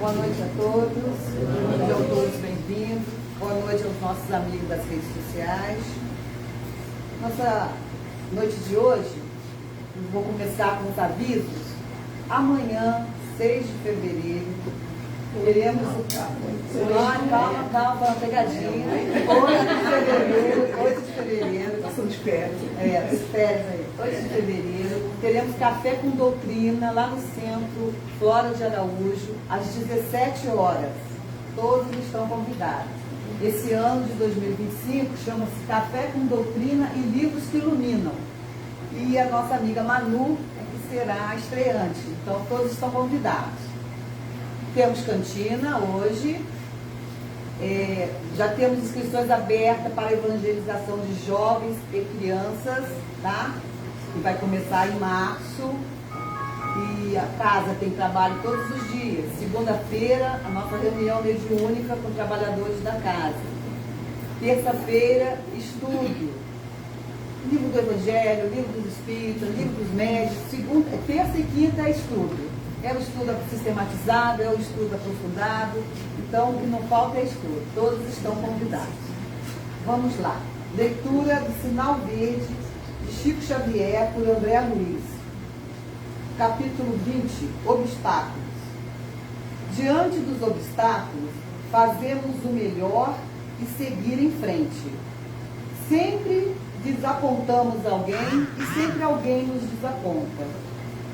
Boa noite a todos, sejam todos bem-vindos. Boa noite aos nossos amigos das redes sociais. Nossa noite de hoje, vou começar com os avisos. Amanhã, 6 de fevereiro, teremos... Calma, uma pegadinha. 8 de fevereiro. Passando de férias. Férias aí. 8 de fevereiro, teremos Café com Doutrina lá no centro, Flora de Araújo, às 17 horas. Todos estão convidados. Esse ano de 2025 chama-se Café com Doutrina e Livros que Iluminam. E a nossa amiga Manu é que será a estreante. Então todos estão convidados. Temos cantina hoje. Já temos inscrições abertas para a evangelização de jovens e crianças, tá? Que vai começar em março. E a casa tem trabalho todos os dias. Segunda-feira, a nossa reunião mediúnica com trabalhadores da casa. Terça-feira, estudo. Livro do Evangelho, livro dos Espíritos, livro dos Médicos. Terça e quinta é estudo. É o estudo sistematizado, é o estudo aprofundado. Então, o que não falta é estudo. Todos estão convidados. Vamos lá. Leitura do Sinal Verde, de Chico Xavier, por André Luiz. Capítulo 20, Obstáculos. Diante dos obstáculos, fazemos o melhor e seguir em frente. Sempre desapontamos alguém e sempre alguém nos desaponta.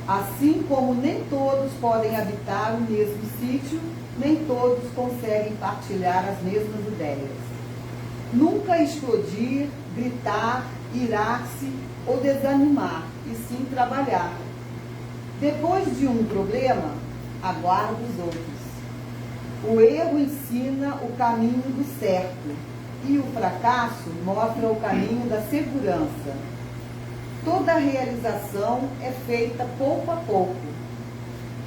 Assim como nem todos podem habitar o mesmo sítio, nem todos conseguem partilhar as mesmas ideias. Nunca explodir, gritar, irar-se ou desanimar, e sim trabalhar. Depois de um problema, aguarda os outros. O erro ensina o caminho do certo e o fracasso mostra o caminho da segurança. Toda realização é feita pouco a pouco.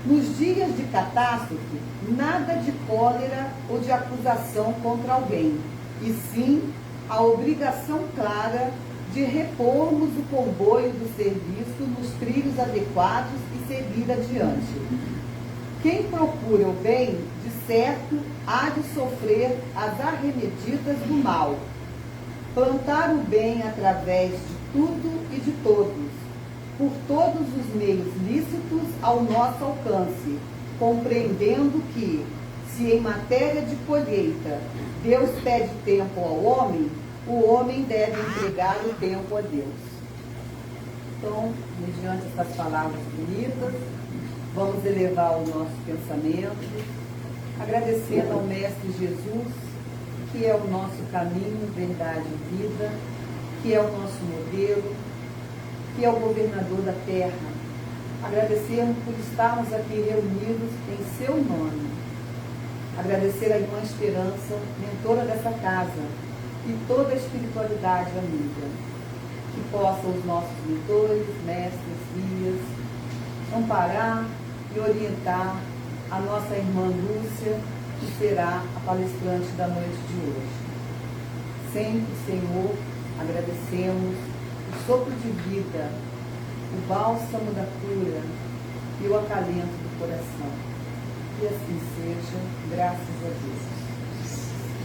Nos dias de catástrofe, nada de cólera ou de acusação contra alguém, e sim a obrigação clara de repormos o comboio do serviço nos trilhos adequados e seguir adiante. Quem procura o bem, de certo, há de sofrer as arremedidas do mal. Plantar o bem através de tudo e de todos, por todos os meios lícitos ao nosso alcance, compreendendo que, se em matéria de colheita Deus pede tempo ao homem, o homem deve entregar o tempo a Deus. Então, mediante essas palavras bonitas, vamos elevar o nosso pensamento, agradecendo ao Mestre Jesus, que é o nosso caminho, verdade e vida, que é o nosso modelo, que é o governador da terra. Agradecemos por estarmos aqui reunidos em seu nome. Agradecer a Irmã Esperança, mentora dessa casa, e toda a espiritualidade amiga, que possam os nossos mentores, mestres, guias, amparar e orientar a nossa irmã Lúcia, que será a palestrante da noite de hoje. Sempre, Senhor, agradecemos o sopro de vida, o bálsamo da cura e o acalento do coração. Que assim seja, graças a Deus.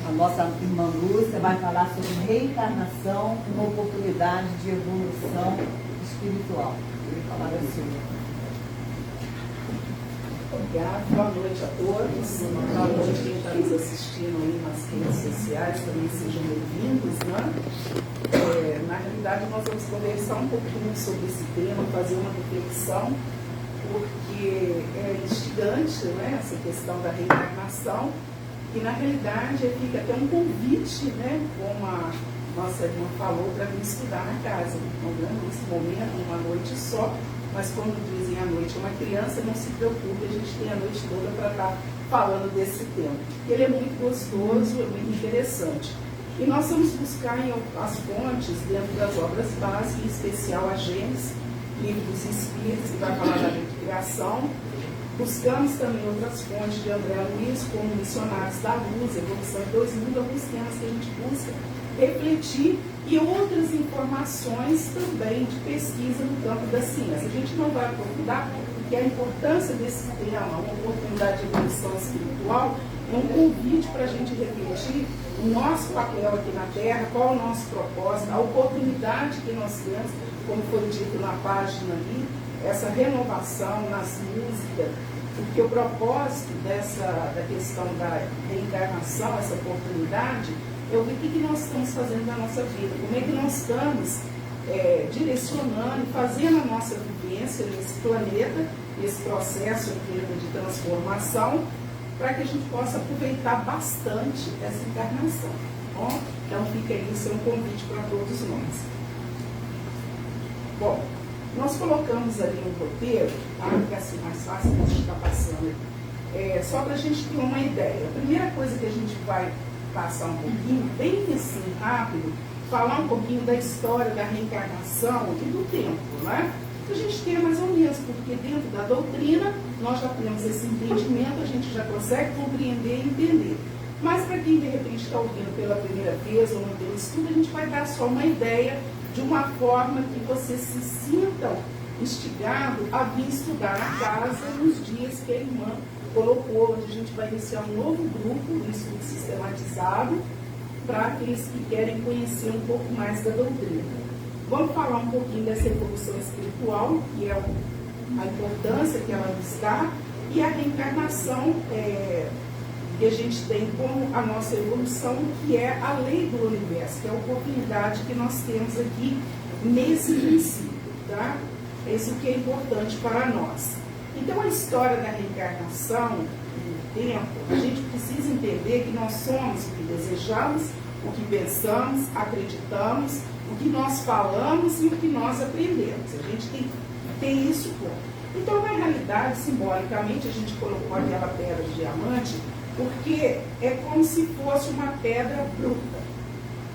A nossa irmã Lúcia vai falar sobre reencarnação, uma oportunidade de evolução espiritual. Eu vou falar assim. Obrigada, boa noite a todos. Boa noite quem está nos assistindo aí nas redes sociais, também sejam bem-vindos, né? Na realidade, nós vamos conversar um pouquinho sobre esse tema, fazer uma reflexão, porque é instigante, né, essa questão da reencarnação. E na realidade fica até um convite, né, como a nossa irmã falou, para vir estudar na casa. Então, nesse momento, uma noite só, mas quando dizem a noite uma criança, não se preocupe, a gente tem a noite toda para estar falando desse tema. Ele é muito gostoso, é muito interessante. E nós vamos buscar as fontes dentro das obras básicas, em especial a Gênesis, livro dos Espíritos, que vai falar da criação. Buscamos também outras fontes de André Luiz, como Missionários da Luz, Evolução em 2000, alguns temas que a gente busca refletir, e outras informações também de pesquisa no campo da ciência. A gente não vai aprofundar, porque a importância desse tema, uma oportunidade de evolução espiritual, é um convite para a gente refletir o nosso papel aqui na Terra, qual é o nosso propósito, a oportunidade que nós temos, como foi dito na página ali, essa renovação nas músicas, porque o propósito da questão da reencarnação, essa oportunidade, é ver o que nós estamos fazendo na nossa vida, como é que nós estamos direcionando e fazendo a nossa vivência nesse planeta, esse processo de transformação, para que a gente possa aproveitar bastante essa encarnação. Tá bom? Então fica aí, isso é um convite para todos nós. Bom, nós colocamos ali um roteiro, tá? Que é assim mais fácil que a gente está passando aqui. Só para a gente ter uma ideia. A primeira coisa que a gente vai passar um pouquinho, bem assim, rápido, falar um pouquinho da história da reencarnação e do tempo, né? A gente tem mais ou menos, porque dentro da doutrina nós já temos esse entendimento, a gente já consegue compreender e entender. Mas para quem de repente está ouvindo pela primeira vez ou não tem estudo, a gente vai dar só uma ideia de uma forma que vocês se sintam instigados a vir estudar na casa nos dias que a irmã colocou, onde a gente vai iniciar um novo grupo, um estudo sistematizado, para aqueles que querem conhecer um pouco mais da doutrina. Vamos falar um pouquinho dessa evolução espiritual, que é a importância que ela nos dá, e a reencarnação que a gente tem como a nossa evolução, que é a lei do universo, que é a oportunidade que nós temos aqui nesse princípio, tá? Isso que é importante para nós. Então, a história da reencarnação, no tempo, a gente precisa entender que nós somos o que desejamos, o que pensamos, acreditamos, o que nós falamos e o que nós aprendemos. A gente tem que ter isso bom. Então, na realidade, simbolicamente, a gente colocou aquela pedra de diamante, porque é como se fosse uma pedra bruta,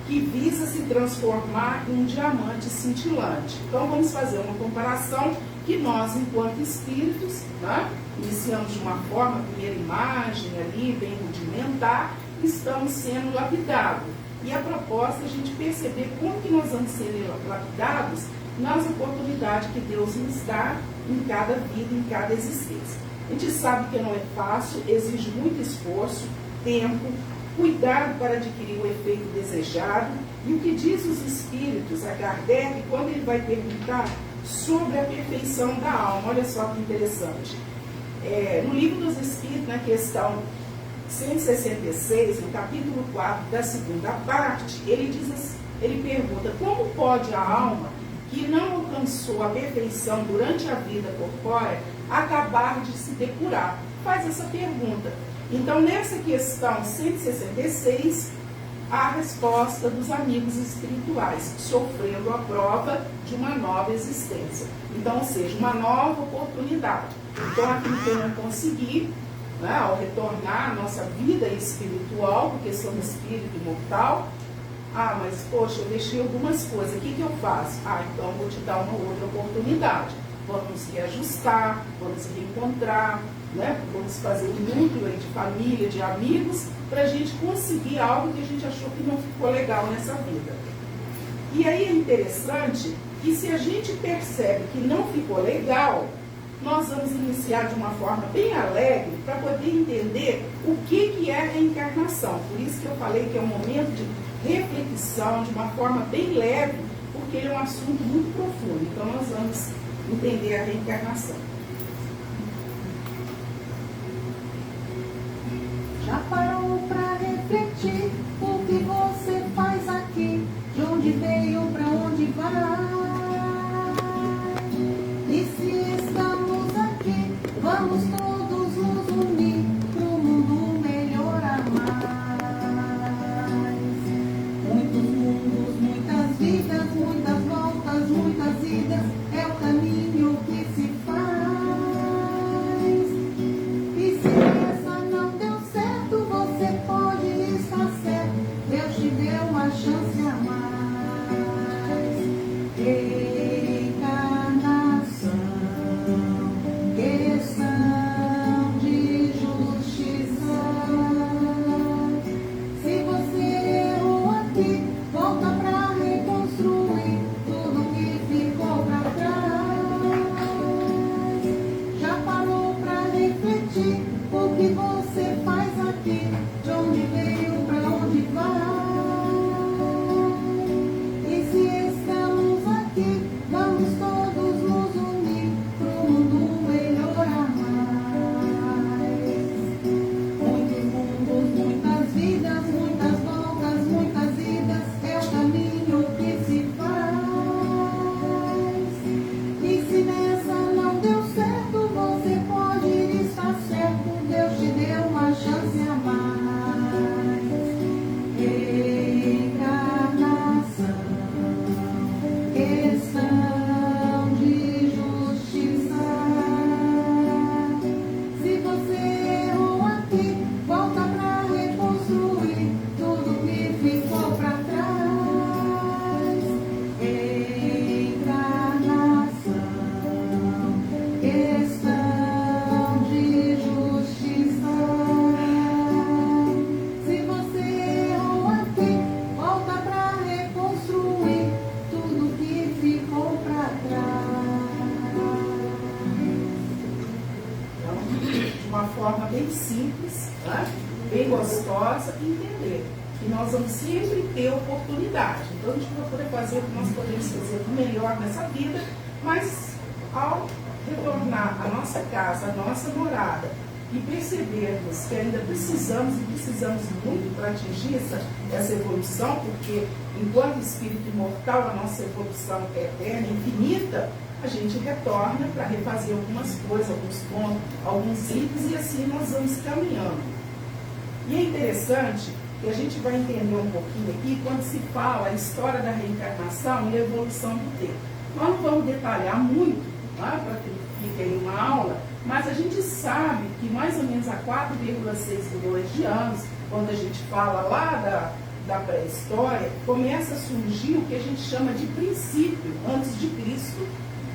que visa se transformar em um diamante cintilante. Então, vamos fazer uma comparação que nós, enquanto espíritos, né, iniciamos de uma forma, a primeira imagem ali, bem rudimentar, estamos sendo lapidados. E a proposta é a gente perceber como que nós vamos ser lapidados nas oportunidades que Deus nos dá em cada vida, em cada existência. A gente sabe que não é fácil, exige muito esforço, tempo, cuidado para adquirir o efeito desejado. E o que diz os espíritos a Kardec, quando ele vai perguntar sobre a perfeição da alma, olha só que interessante. No livro dos Espíritos, na questão 166, no capítulo 4 da segunda parte, ele pergunta: como pode a alma que não alcançou a perfeição durante a vida corpórea acabar de se depurar? Faz essa pergunta. Então, nessa questão 166, a resposta dos amigos espirituais, sofrendo a prova de uma nova existência. Então, ou seja, uma nova oportunidade. Então, aquilo que eu não consegui, né, ao retornar à nossa vida espiritual, porque somos espírito imortal, mas, poxa, eu deixei algumas coisas, o que eu faço? Então eu vou te dar uma outra oportunidade. Vamos reajustar, vamos reencontrar, né? Vamos fazer um núcleo aí de família, de amigos, para a gente conseguir algo que a gente achou que não ficou legal nessa vida. E aí é interessante que se a gente percebe que não ficou legal, nós vamos iniciar de uma forma bem alegre para poder entender o que é a reencarnação. Por isso que eu falei que é um momento de reflexão, de uma forma bem leve, porque ele é um assunto muito profundo. Então nós vamos entender a reencarnação. Já parou para refletir o que você faz aqui? De onde veio, para onde vai? E se estamos aqui, vamos todos nos unir para o mundo melhorar mais. Muitos mundos, muitas vidas, muitas voltas, muitas idas, é o caminho que se faz. E se essa não deu certo, você questão de justiça. Se você errou aqui, volta pra reconstruir tudo que ficou pra trás. Encarnação, questão de justiça. Se você errou aqui, volta pra reconstruir tudo que ficou pra trás. Então, de uma forma bem simples, né? Bem gostosa, entender que nós vamos sempre ter oportunidade. Então a gente vai poder fazer o que nós podemos fazer do melhor nessa vida, mas ao retornar à nossa casa, à nossa morada, e percebermos que ainda precisamos muito para atingir essa evolução, porque enquanto espírito imortal, a nossa evolução é eterna, infinita, a gente retorna para refazer algumas coisas, alguns pontos, alguns itens, e assim nós vamos caminhando. E é interessante que a gente vai entender um pouquinho aqui quando se fala a história da reencarnação e a evolução do tempo. Nós não vamos detalhar muito, tá, para que fique aí uma aula, mas a gente sabe que mais ou menos há 4,6 milhões de anos, quando a gente fala lá da pré-história, começa a surgir o que a gente chama de princípio, antes de Cristo,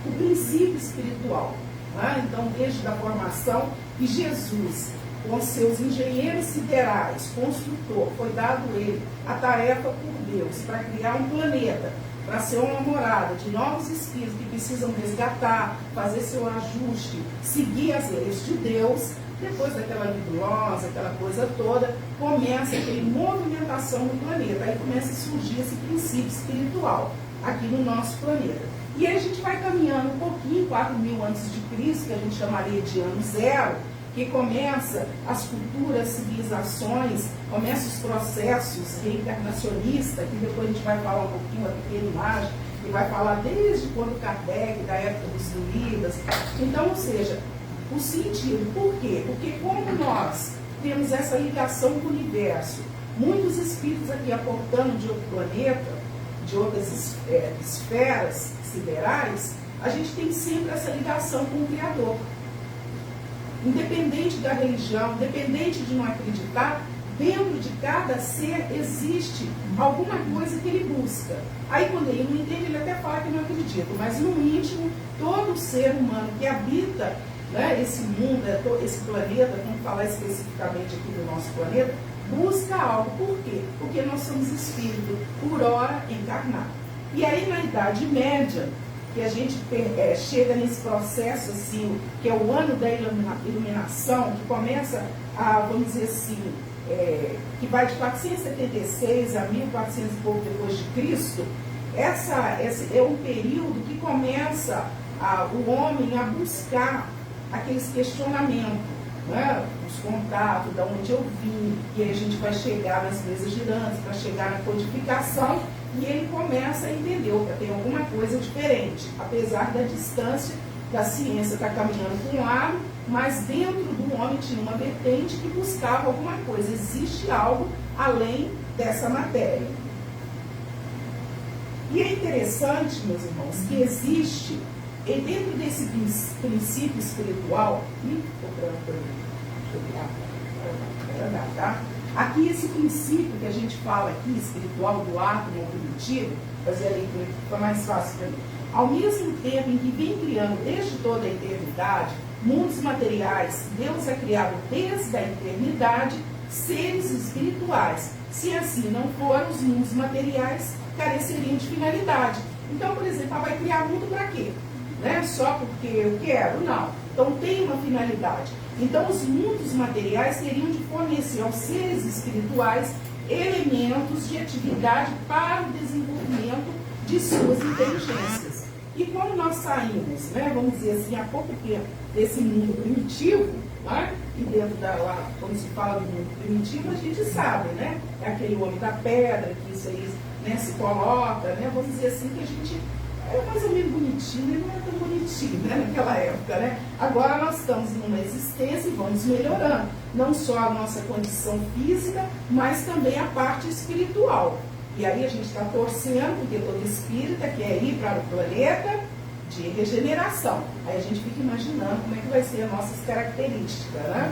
o princípio espiritual. Tá? Então, desde a formação de Jesus, com seus engenheiros siderais, construtor, foi dado ele a tarefa por Deus para criar um planeta, para ser uma morada de novos espíritos que precisam resgatar, fazer seu ajuste, seguir as leis de Deus. Depois daquela nebulosa, aquela coisa toda, começa aquela movimentação no planeta. Aí começa a surgir esse princípio espiritual aqui no nosso planeta. E aí a gente vai caminhando um pouquinho, 4.000 antes de Cristo, que a gente chamaria de ano zero, que começa as culturas, civilizações, começa os processos reencarnacionistas, que depois a gente vai falar um pouquinho, a pequena imagem, que vai falar desde quando Kardec, da época dos druidas. Então, ou seja, o sentido, por quê? Porque como nós temos essa ligação com o universo, muitos espíritos aqui aportando de outro planeta, de outras esferas siderais, a gente tem sempre essa ligação com o Criador. Independente da religião, independente de não acreditar, dentro de cada ser existe alguma coisa que ele busca. Aí quando ele não entende, ele até fala que não acredita, mas no íntimo, todo ser humano que habita, né, esse mundo, esse planeta, vamos falar especificamente aqui do nosso planeta, busca algo. Por quê? Porque nós somos espírito, por ora encarnado. E aí na Idade Média, que a gente chega nesse processo assim, que é o ano da iluminação, que começa a, vamos dizer assim, que vai de 476 a 1400 e pouco depois de Cristo. Esse é um período que começa o homem a buscar aqueles questionamentos, né? Os contatos, de onde eu vim, e aí a gente vai chegar nas mesas girantes, para chegar na codificação, e ele começa a entender que tem alguma coisa diferente, apesar da distância da ciência estar caminhando para um lado, mas dentro do homem tinha uma vertente que buscava alguma coisa, existe algo além dessa matéria. E é interessante, meus irmãos, que existe, e dentro desse princípio espiritual, aqui esse princípio que a gente fala aqui, espiritual, do átomo primitivo, fazer a leitura que fica mais fácil para mim. Ao mesmo tempo em que vem criando desde toda a eternidade, mundos materiais, Deus é criado desde a eternidade, seres espirituais. Se assim não for, os mundos materiais careceriam de finalidade. Então, por exemplo, vai criar mundo para quê? Né? Só porque eu quero? Não. Então tem uma finalidade. Então os mundos materiais teriam de fornecer aos seres espirituais elementos de atividade para o desenvolvimento de suas inteligências. E quando nós saímos, né, vamos dizer assim, há pouco tempo desse mundo primitivo, né, e dentro lá, quando se fala do mundo primitivo, a gente sabe, né, é aquele homem da pedra, que isso aí, né, se coloca, né, vamos dizer assim, que a gente era mais ou menos bonitinho, ele não era tão bonitinho, né, naquela época, né. Agora nós estamos numa existência e vamos melhorando, não só a nossa condição física, mas também a parte espiritual. E aí a gente está torcendo, porque todo espírita quer ir para o planeta de regeneração. Aí a gente fica imaginando como é que vai ser as nossas características, né?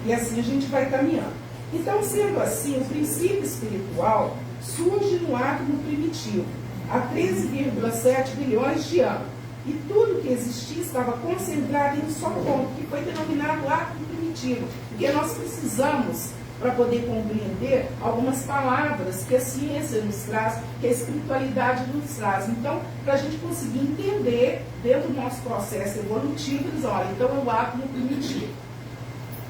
E assim a gente vai caminhando. Então, sendo assim, o princípio espiritual surge no átomo primitivo, há 13,7 bilhões de anos. E tudo que existia estava concentrado em um só ponto, que foi denominado átomo primitivo. Porque nós precisamos, para poder compreender, algumas palavras que a ciência nos traz, que a espiritualidade nos traz. Então, para a gente conseguir entender, dentro do nosso processo evolutivo, eles olham, então é o átomo primitivo.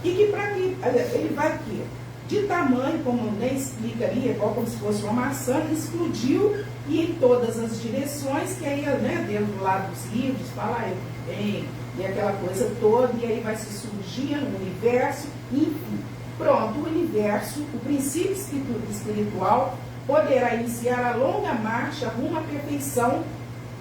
E que para que ele vai aqui, de tamanho, como nem explica ali, igual como se fosse uma maçã, ele explodiu e em todas as direções, que aí, né, dentro do lado dos livros, fala aí, bem, e aquela coisa toda, e aí vai se surgindo o universo, enfim. Pronto, o universo, o princípio espiritual, poderá iniciar a longa marcha rumo à perfeição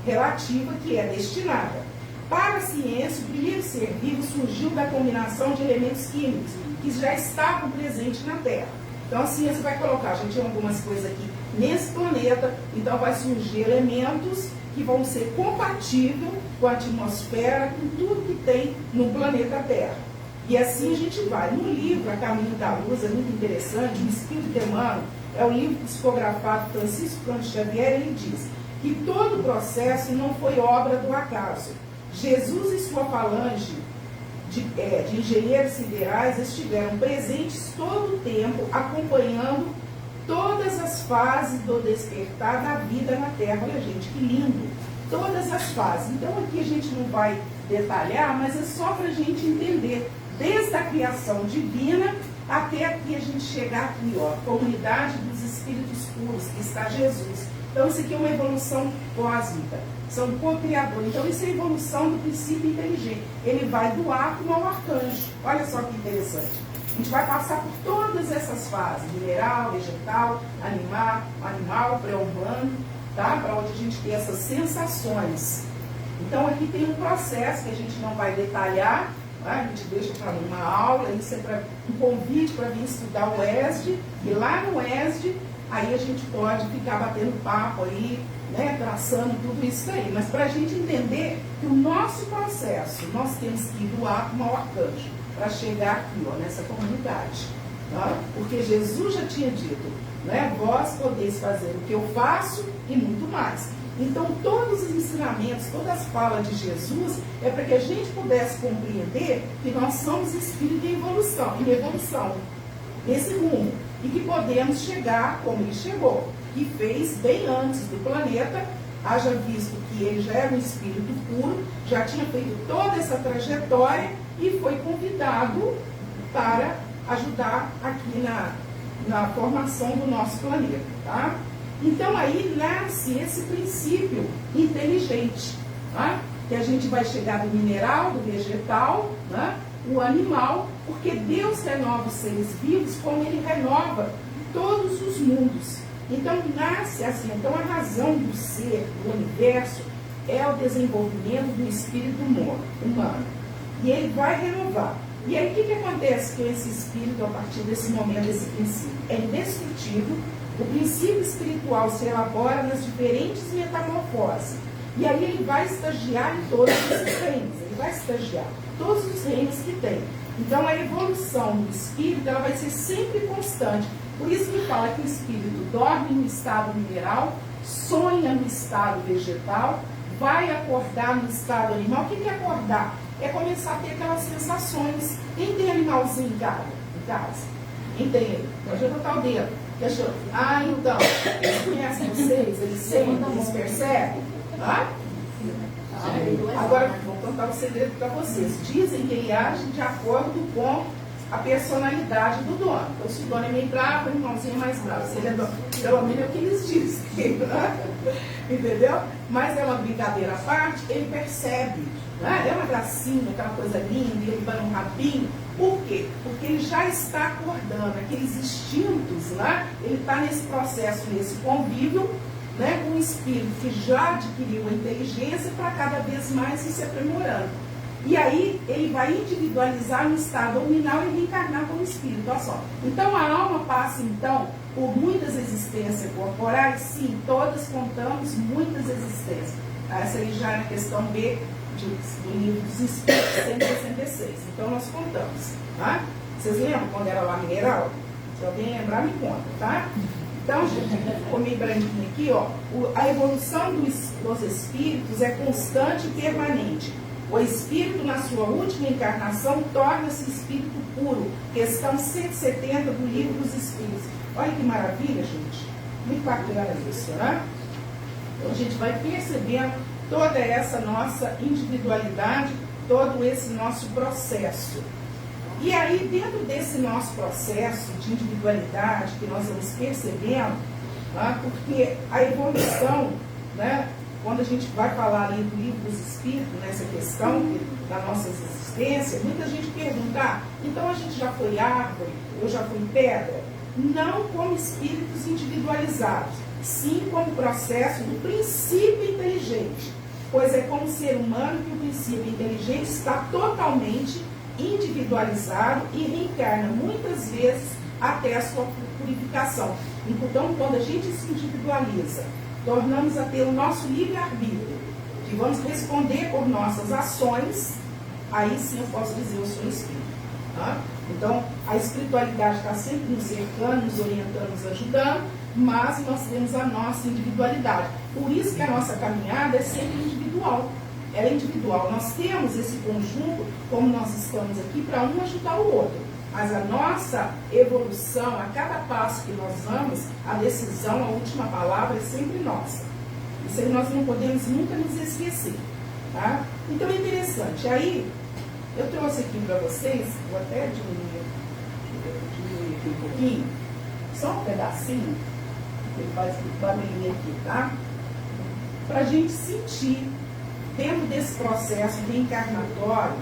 relativa que é destinada. Para a ciência, o primeiro ser vivo surgiu da combinação de elementos químicos que já estavam presentes na Terra. Então a ciência vai colocar, a gente tem algumas coisas aqui nesse planeta, então vai surgir elementos que vão ser compatíveis com a atmosfera, com tudo que tem no planeta Terra. E assim a gente vai. No livro A Caminho da Luz, é muito interessante, o Espírito Emmanuel, é o livro psicografado por Francisco Cândido Xavier, ele diz que todo o processo não foi obra do acaso. Jesus e sua falange de engenheiros siderais estiveram presentes todo o tempo, acompanhando todas as fases do despertar da vida na Terra. Olha, gente, que lindo! Todas as fases. Então, aqui a gente não vai detalhar, mas é só para a gente entender, desde a criação divina até aqui a gente chegar aqui, ó, comunidade dos espíritos puros, que está Jesus. Então, isso aqui é uma evolução cósmica. São co-criadores. Então, isso é a evolução do princípio inteligente. Ele vai do átomo ao arcanjo. Olha só que interessante. A gente vai passar por todas essas fases. Mineral, vegetal, animal, pré-humano, tá? Para onde a gente tem essas sensações. Então, aqui tem um processo que a gente não vai detalhar. Tá? A gente deixa para uma aula. Isso é um convite para vir estudar o ESD. E lá no ESD, aí a gente pode ficar batendo papo aí, né, traçando tudo isso aí. Mas para a gente entender que o nosso processo, nós temos que ir do átomo ao arcanjo para chegar aqui, ó, nessa comunidade. Tá? Porque Jesus já tinha dito, né, vós podeis fazer o que eu faço e muito mais. Então, todos os ensinamentos, todas as falas de Jesus é para que a gente pudesse compreender que nós somos espírito em evolução, nesse rumo. E que podemos chegar como ele chegou, que fez bem antes do planeta, haja visto que ele já era um espírito puro, já tinha feito toda essa trajetória e foi convidado para ajudar aqui na formação do nosso planeta. Tá? Então aí nasce esse princípio inteligente, tá? Que a gente vai chegar do mineral, do vegetal, né? O animal, porque Deus renova os seres vivos como Ele renova todos os mundos. Então nasce assim, então a razão do ser, do universo, é o desenvolvimento do espírito humano. E ele vai renovar. E aí o que acontece com esse espírito a partir desse momento, desse princípio? É indestrutível, o princípio espiritual se elabora nas diferentes metamorfoses. E aí ele vai estagiar em todos esses reinos, ele vai estagiar todos os reinos que tem. Então a evolução do espírito, ela vai ser sempre constante. Por isso que fala que o espírito dorme no estado mineral, sonha no estado vegetal, vai acordar no estado animal. O que é acordar? É começar a ter aquelas sensações. Quem tem animalzinho em casa? Quem tem ele? Pode botar o dedo. Então, eles conhecem vocês, eles sentem, eles percebem. Tá? Agora, vou contar um segredo para vocês. Dizem que ele age de acordo com a personalidade do dono. Então, se o dono é meio bravo, o irmãozinho é mais bravo. Se ele é dono, pelo menos é o que eles dizem. Entendeu? Mas é uma brincadeira à parte, ele percebe. Né? É uma gracinha, aquela coisa linda, ele vai no rabinho. Por quê? Porque ele já está acordando aqueles instintos, né? Ele está nesse processo, nesse convívio, né, com um espírito que já adquiriu a inteligência para cada vez mais ir se aprimorando. E aí ele vai individualizar no estado nominal e reencarnar como espírito. Olha só. Então a alma passa então por muitas existências corporais? Sim, todas contamos muitas existências. Essa aí já é na questão B do livro dos Espíritos, 166. Então nós contamos. Tá? Vocês lembram quando era lá mineral? Se alguém lembrar, me conta, tá? Então, gente, ficou meio branquinho aqui, ó. A evolução dos espíritos é constante e permanente. O espírito, na sua última encarnação, torna-se espírito puro. Questão 170 do livro dos Espíritos. Olha que maravilha, gente. Muito bacana isso, né? Então, a gente vai percebendo toda essa nossa individualidade, todo esse nosso processo. E aí, dentro desse nosso processo de individualidade que nós vamos percebendo, tá? Porque a evolução, né, quando a gente vai falar ali do livro dos Espíritos, nessa questão da nossa existência, muita gente pergunta, então a gente já foi árvore, eu já fui pedra? Não como espíritos individualizados, sim como processo do princípio inteligente, pois é como ser humano que o princípio inteligente está totalmente individualizado e reencarna muitas vezes até a sua purificação. Então, quando a gente se individualiza, tornamos a ter o nosso livre-arbítrio, que vamos responder por nossas ações, aí sim eu posso dizer, eu sou espírito. Tá? Então, a espiritualidade está sempre nos cercando, nos orientando, nos ajudando, mas nós temos a nossa individualidade. Por isso que a nossa caminhada é sempre individual. Ela é individual. Nós temos esse conjunto, como nós estamos aqui, para um ajudar o outro. Mas a nossa evolução, a cada passo que nós vamos, a decisão, a última palavra é sempre nossa. Isso aí nós não podemos nunca nos esquecer. Tá? Então é interessante. Aí, eu trouxe aqui para vocês, vou até diminuir aqui um pouquinho, só um pedacinho, ele faz um barulhinho aqui, tá? Para a gente sentir, dentro desse processo reencarnatório,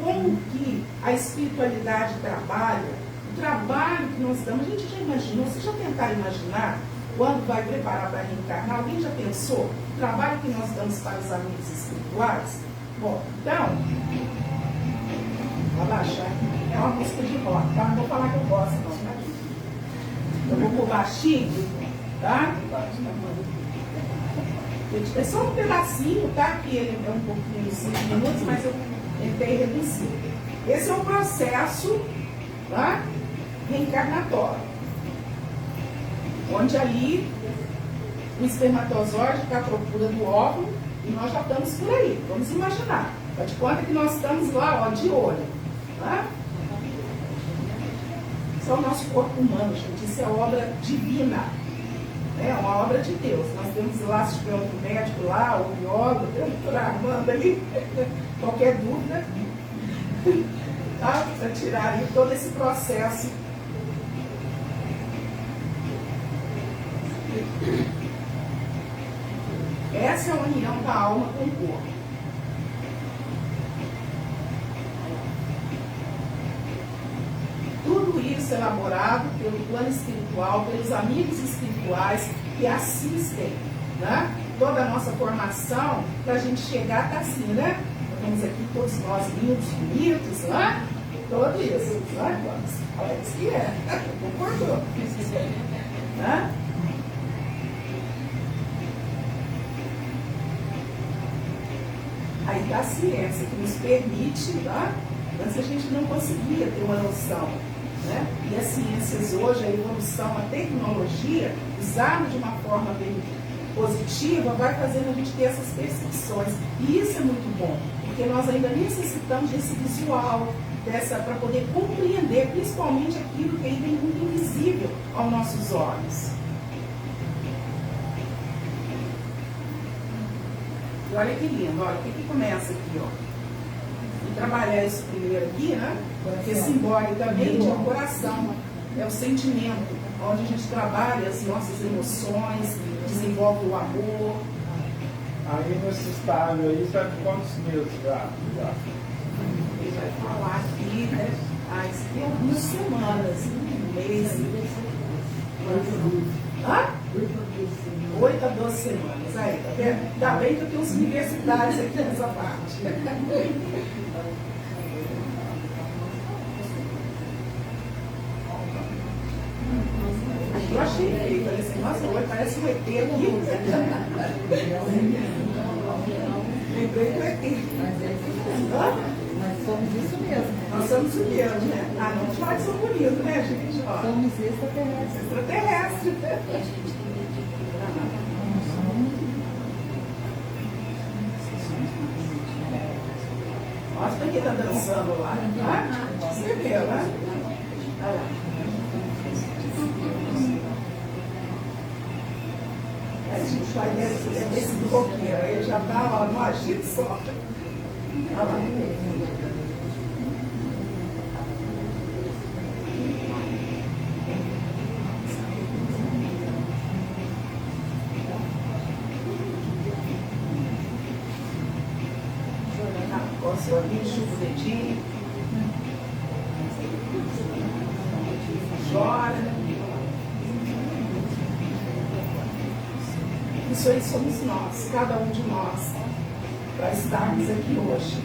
como que a espiritualidade trabalha, o trabalho que nós damos. A gente já imaginou, vocês já tentaram imaginar quando vai preparar para reencarnar? Alguém já pensou? O trabalho que nós damos para os amigos espirituais? Bom, então, vou abaixar aqui. É uma música de rock, tá? Não vou falar que eu gosto, não, tá? Eu vou pôr baixinho, tá? É só um pedacinho, tá? Que ele é um pouquinho, 5 minutos, mas eu tentei reduzir. Esse é um processo, tá? Reencarnatório. Onde ali o espermatozoide está à procura do óvulo e nós já estamos por aí. Vamos imaginar. Faz de conta que nós estamos lá, ó, de olho. Tá? Isso é o nosso corpo humano, gente. Isso é obra divina. É uma obra de Deus. Nós temos lá, se tiver outro médico lá, ou biólogo, tem o doutor Armando ali, qualquer dúvida, tá? Para tirar aí todo esse processo. Essa é a união da alma com o corpo. Tudo isso é elaborado pelo plano espiritual, pelos amigos espirituais que assistem, né? Toda a nossa formação para a gente chegar até assim, né? Estamos aqui todos nós lindos, bonitos, né? Todo isso, né? Parece que é, concordou, né? Aí está a ciência que nos permite, né? Antes a gente não conseguia ter uma noção. Né? E as ciências hoje, a evolução, a tecnologia, usada de uma forma bem positiva, vai fazendo a gente ter essas percepções. E isso é muito bom, porque nós ainda necessitamos desse visual, para poder compreender, principalmente aquilo que ainda é muito invisível aos nossos olhos. E olha que lindo, olha, o que começa aqui, ó. E trabalhar isso primeiro aqui, né? Que é simbolicamente é o coração, é o sentimento, onde a gente trabalha as nossas emoções, desenvolve o amor. Aí nesse estágio aí, sabe quantos meses já? Ele vai falar aqui, né? Tem algumas semanas, um mês. Hã? 8 a 12 semanas. Aí, tá vendo? Ainda bem que eu tenho uns universitários aqui nessa parte. Eu achei feio, falei assim, nossa, oi, parece um ET aqui. Lembrei do ET. Nós somos isso mesmo. Nós somos o mesmo, né? Ah, não faz são bonitos, né, gente? Ó, Somos extraterrestres. extraterrestre. Nossa, quem está dançando lá? Ah, você viu, né? Olha lá. A gente vai nesse bloqueio, ele já está lá no agito só. Olha lá. Posso abrir, chupa o dedinho. Chora. Isso aí somos nós, cada um de nós, para estarmos aqui hoje.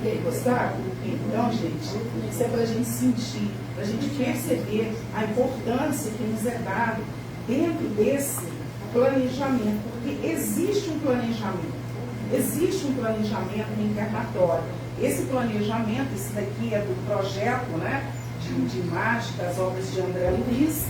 E aí, gostaram? Então, gente, isso é para a gente sentir, para a gente perceber a importância que nos é dado dentro desse planejamento, porque existe um planejamento reencarnatório. Esse planejamento, esse daqui é do projeto, né, de imagem das obras de André Luiz,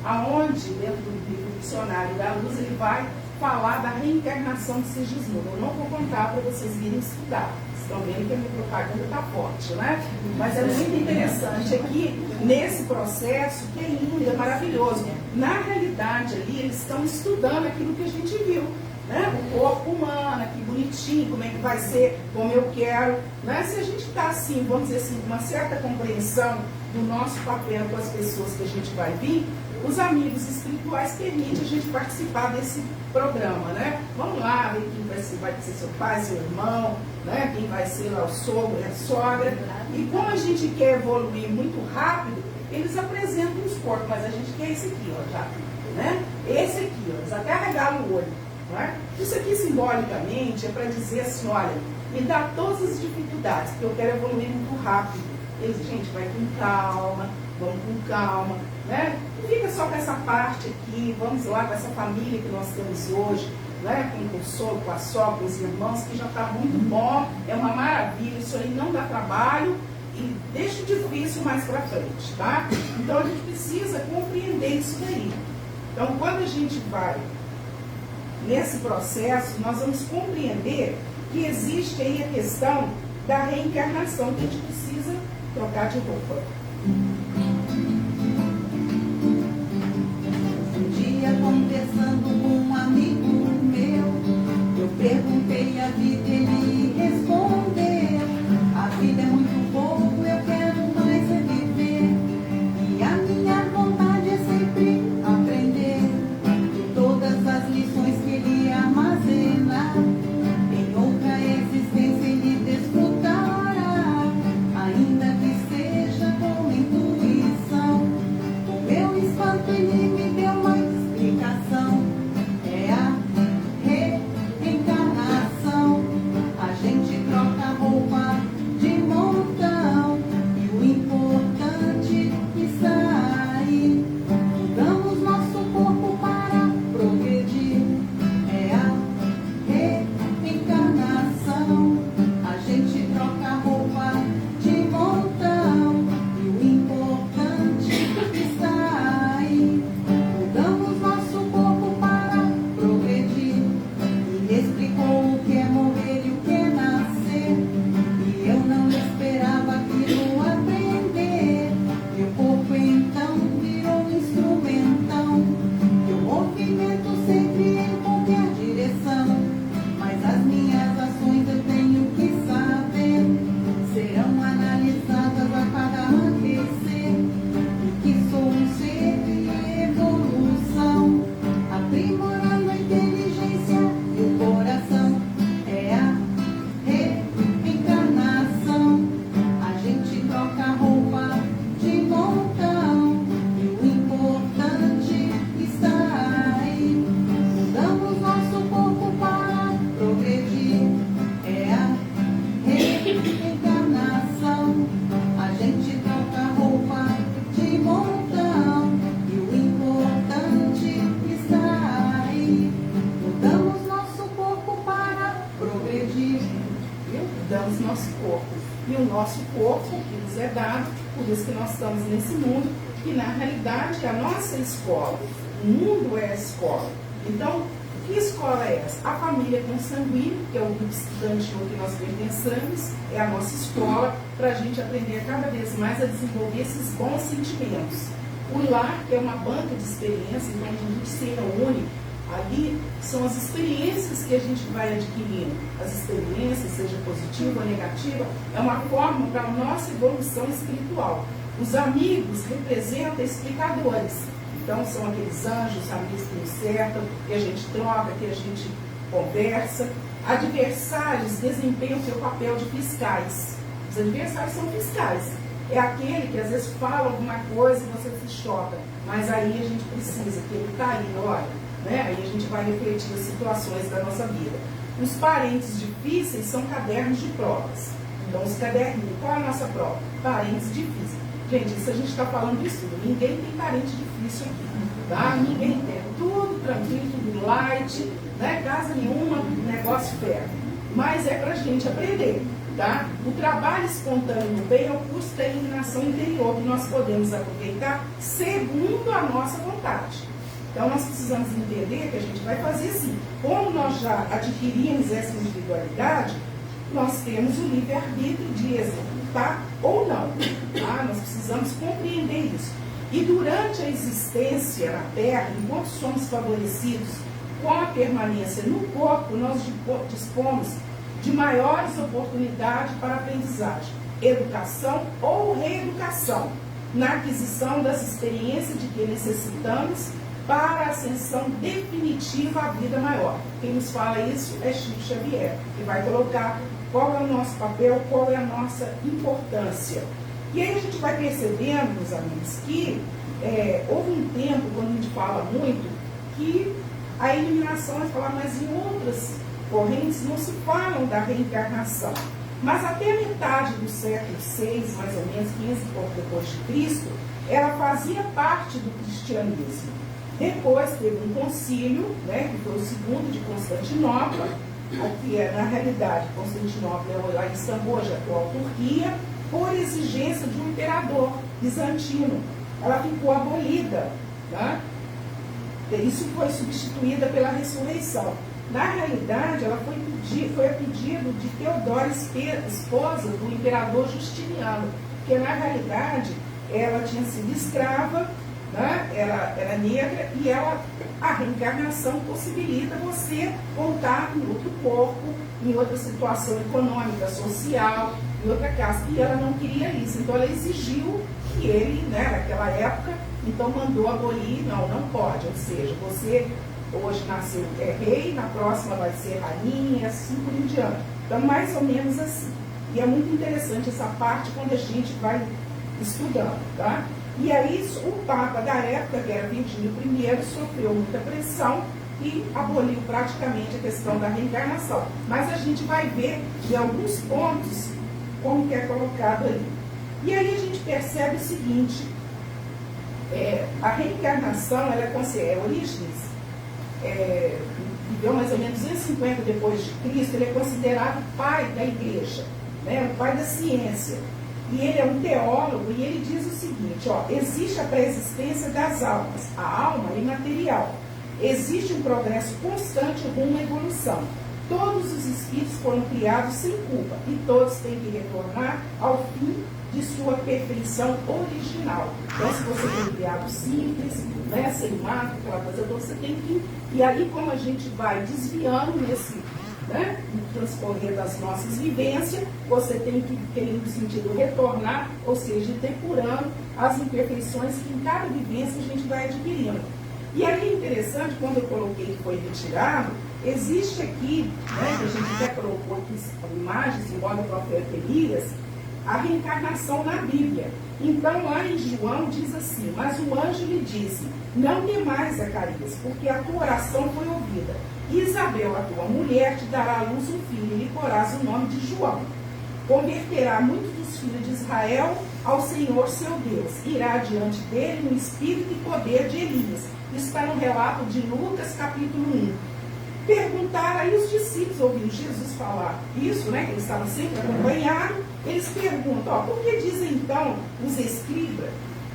aonde, dentro do livro Dicionário da Luz, ele vai falar da reencarnação de Sigismundo. Eu não vou contar para vocês virem estudar. Estão vendo que a minha propaganda está forte, né? Mas é muito interessante aqui, nesse processo, que é lindo, é maravilhoso. Na realidade, ali, eles estão estudando aquilo que a gente viu, né? O corpo humano, que bonitinho, como é que vai ser, como eu quero, né? Se a gente está assim, vamos dizer assim, com uma certa compreensão do nosso papel com as pessoas que a gente vai vir, os amigos espirituais permitem a gente participar desse programa, né? Vamos lá, ver quem vai ser seu pai, seu irmão, né? Quem vai ser lá o sogro, a sogra. E como a gente quer evoluir muito rápido, eles apresentam os corpos, mas a gente quer esse aqui, ó, já, né? Esse aqui, ó, eles até arregalam o olho, não é? Isso aqui simbolicamente é para dizer assim, olha, me dá todas as dificuldades, porque eu quero evoluir muito rápido. Eles, gente, vai com calma, vamos com calma, né? Não fica só com essa parte aqui, vamos lá com essa família que nós temos hoje, né? Com o sogro, com a sogra, com os irmãos, que já está muito bom, é uma maravilha, isso aí não dá trabalho e deixa difícil mais para frente, tá? Então a gente precisa compreender isso daí. Então quando a gente vai nesse processo, nós vamos compreender que existe aí a questão da reencarnação, que a gente precisa trocar de roupa. Um dia, conversando com um amigo meu, eu perguntei a vida e ele respondeu: a vida é muito pouco, eu quero mais é viver. E a minha vontade é sempre aprender de todas as lições que ele armazena. Em outra existência ele desfrutará, ainda que seja com intuição. nosso corpo, que nos é dado, por isso que nós estamos nesse mundo, que na realidade é a nossa escola. O mundo é a escola. Então, que escola é essa? A família consanguínea, que é o grupo estudantil que nós pertencemos, é a nossa escola para a gente aprender cada vez mais a desenvolver esses bons sentimentos. O lar, que é uma banca de experiência, então a gente se reúne. Ali são as experiências que a gente vai adquirindo. As experiências, seja positiva ou negativa, é uma forma para a nossa evolução espiritual. Os amigos representam explicadores. Então, são aqueles anjos, amigos que nos cercam, que a gente troca, que a gente conversa. Adversários desempenham o seu papel de fiscais. Os adversários são fiscais. É aquele que às vezes fala alguma coisa e você se choca. Mas aí a gente precisa, que ele está aí, olha. Né? Aí a gente vai refletir as situações da nossa vida. Os parentes difíceis são cadernos de provas. Então, os caderninhos, qual é a nossa prova? Parentes difíceis. Gente, isso a gente está falando disso tudo. Ninguém tem parente difícil aqui. Tá? Ninguém tem. Tudo tranquilo, tudo light, né? Casa nenhuma, negócio ferro. Mas é para a gente aprender. Tá? O trabalho espontâneo no bem é o curso da iluminação interior que nós podemos aproveitar segundo a nossa vontade. Então, nós precisamos entender que a gente vai fazer assim. Como nós já adquirimos essa individualidade, nós temos o livre-arbítrio de executar ou não. Tá? Nós precisamos compreender isso. E durante a existência na Terra, enquanto somos favorecidos com a permanência no corpo, nós dispomos de maiores oportunidades para aprendizagem, educação ou reeducação, na aquisição das experiências de que necessitamos para a ascensão definitiva à vida maior. Quem nos fala isso é Chico Xavier, que vai colocar qual é o nosso papel, qual é a nossa importância. E aí a gente vai percebendo, meus amigos, que houve um tempo, quando a gente fala muito, que a eliminação vai falar, mas em outras correntes não se falam da reencarnação. Mas até a metade do século VI, mais ou menos, 15 depois de Cristo, ela fazia parte do cristianismo. Depois teve um concílio, né, que foi o segundo de Constantinopla, que é, na realidade, Constantinopla é lá em Istambul, a atual Turquia, por exigência de um imperador bizantino. Ela ficou abolida. Né? Isso foi substituída pela ressurreição. Na realidade, ela foi a pedido de Teodora, esposa do imperador Justiniano, porque na realidade ela tinha sido escrava, né? Era negra, e a reencarnação possibilita você voltar em outro corpo, em outra situação econômica, social, em outra casa. E ela não queria isso, então ela exigiu que ele, né, naquela época, então mandou abolir, não pode, ou seja, você hoje nasceu rei, na próxima vai ser rainha, assim por em diante. Então, mais ou menos assim. E é muito interessante essa parte quando a gente vai estudando, tá? E aí, o Papa da época, que era Virgínio I, sofreu muita pressão e aboliu praticamente a questão da reencarnação. Mas a gente vai ver de alguns pontos como que é colocado ali. E aí a gente percebe o seguinte, a reencarnação, ela é Orígenes, viveu mais ou menos 250 depois de Cristo, ele é considerado o pai da igreja, né, o pai da ciência. E ele é um teólogo e ele diz o seguinte, existe a pré-existência das almas, a alma é imaterial. Existe um progresso constante rumo à evolução. Todos os espíritos foram criados sem culpa e todos têm que retornar ao fim de sua perfeição original. Então, se você foi criado simples, né, sem mágoa, aquela coisa toda, você tem que... E aí, como a gente vai desviando nesse, né, no transcorrer das nossas vivências, você tem que ter no sentido retornar, ou seja, depurando as imperfeições que em cada vivência a gente vai adquirindo. E aí é interessante, quando eu coloquei que foi retirado, existe aqui, né, que a gente até colocou aqui a imagem simbólica do profeta Elias, a reencarnação na Bíblia. Então, lá em João diz assim, mas o anjo lhe disse, não temais, Zacarias, porque a tua oração foi ouvida. Isabel, a tua mulher, te dará à luz um filho, e lhe porás o nome de João. Converterá muitos dos filhos de Israel ao Senhor seu Deus. Irá diante dele no espírito e poder de Elias. Isso está no relato de Lucas, capítulo 1. perguntaram, aí os discípulos ouvindo Jesus falar isso, né, que eles estavam sempre acompanhados, eles perguntam, ó, por que dizem então os escribas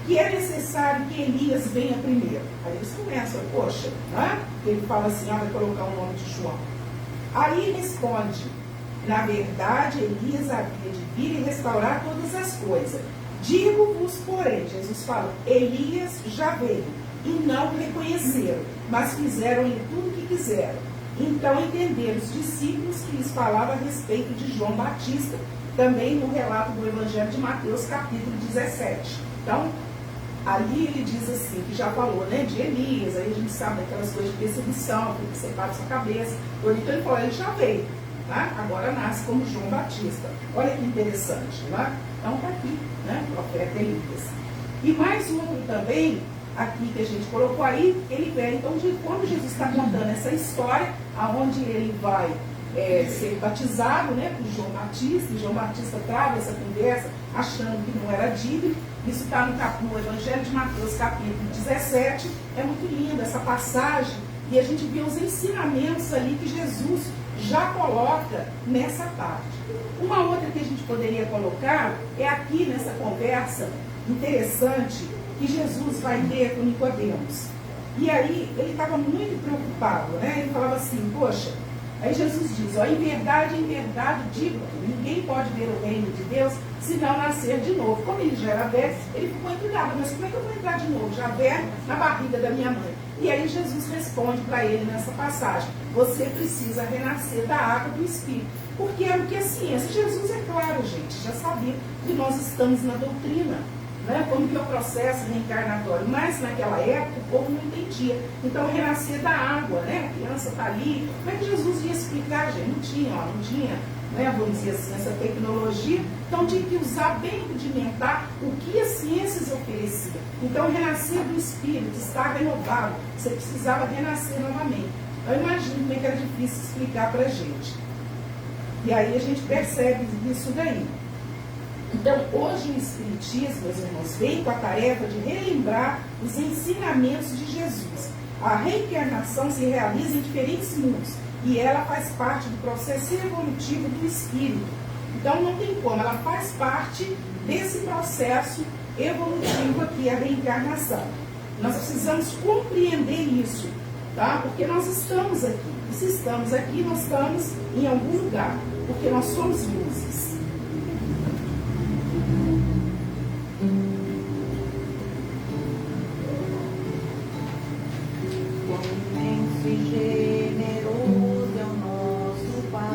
que é necessário que Elias venha primeiro? Aí eles começam, poxa, né? Ele fala assim, vai colocar o nome de João. Aí responde, na verdade, Elias havia de vir e restaurar todas as coisas. Digo-vos, porém, Jesus fala, Elias já veio, e não o reconheceram, mas fizeram-lhe tudo o que quiseram. Então entenderam os discípulos que lhes falava a respeito de João Batista, também no relato do Evangelho de Mateus, capítulo 17. Então, ali ele diz assim, que já falou, né, de Elias, aí a gente sabe daquelas coisas de perseguição, que separa sua cabeça. Então ele falou, ele já veio, né? Agora nasce como João Batista. Olha que interessante, né? Então está aqui, né, o profeta Elias. E mais um outro também, aqui que a gente colocou aí, ele vem, então, quando Jesus está contando essa história, aonde ele vai ser batizado, né, por João Batista, e João Batista trava essa conversa, achando que não era digno. Isso está no Evangelho de Mateus, capítulo 17, é muito linda essa passagem, e a gente vê os ensinamentos ali que Jesus já coloca nessa parte. Uma outra que a gente poderia colocar é aqui nessa conversa interessante que Jesus vai ter com Nicodemos. E aí ele estava muito preocupado, né? Ele falava assim, poxa, aí Jesus diz, ó, em verdade, digo, ninguém pode ver o reino de Deus se não nascer de novo. Como ele já era velho, ele ficou intrigado, mas como é que eu vou entrar de novo? Já velho na barriga da minha mãe. E aí Jesus responde para ele nessa passagem, você precisa renascer da água do Espírito. Porque é o que a ciência, Jesus é claro, gente, já sabia que nós estamos na doutrina, né, como que é o processo reencarnatório, mas naquela época o povo não entendia. Então renascer da água, né, a criança está ali, como é que Jesus ia explicar, gente? Não tinha, né, vamos dizer assim, essa tecnologia, então tinha que usar bem rudimentar o que as ciências ofereciam. Então renascer do Espírito, estar renovado, você precisava renascer novamente. Eu imagino como é que era difícil explicar para a gente. E aí a gente percebe isso daí. Então, hoje o Espiritismo, meus irmãos, vem com a tarefa de relembrar os ensinamentos de Jesus. A reencarnação se realiza em diferentes mundos e ela faz parte do processo evolutivo do Espírito. Então, não tem como, ela faz parte desse processo evolutivo aqui, a reencarnação. Nós precisamos compreender isso, tá? Porque nós estamos aqui. E se estamos aqui, nós estamos em algum lugar, porque nós somos luzes. Imenso e generoso é o nosso Pai,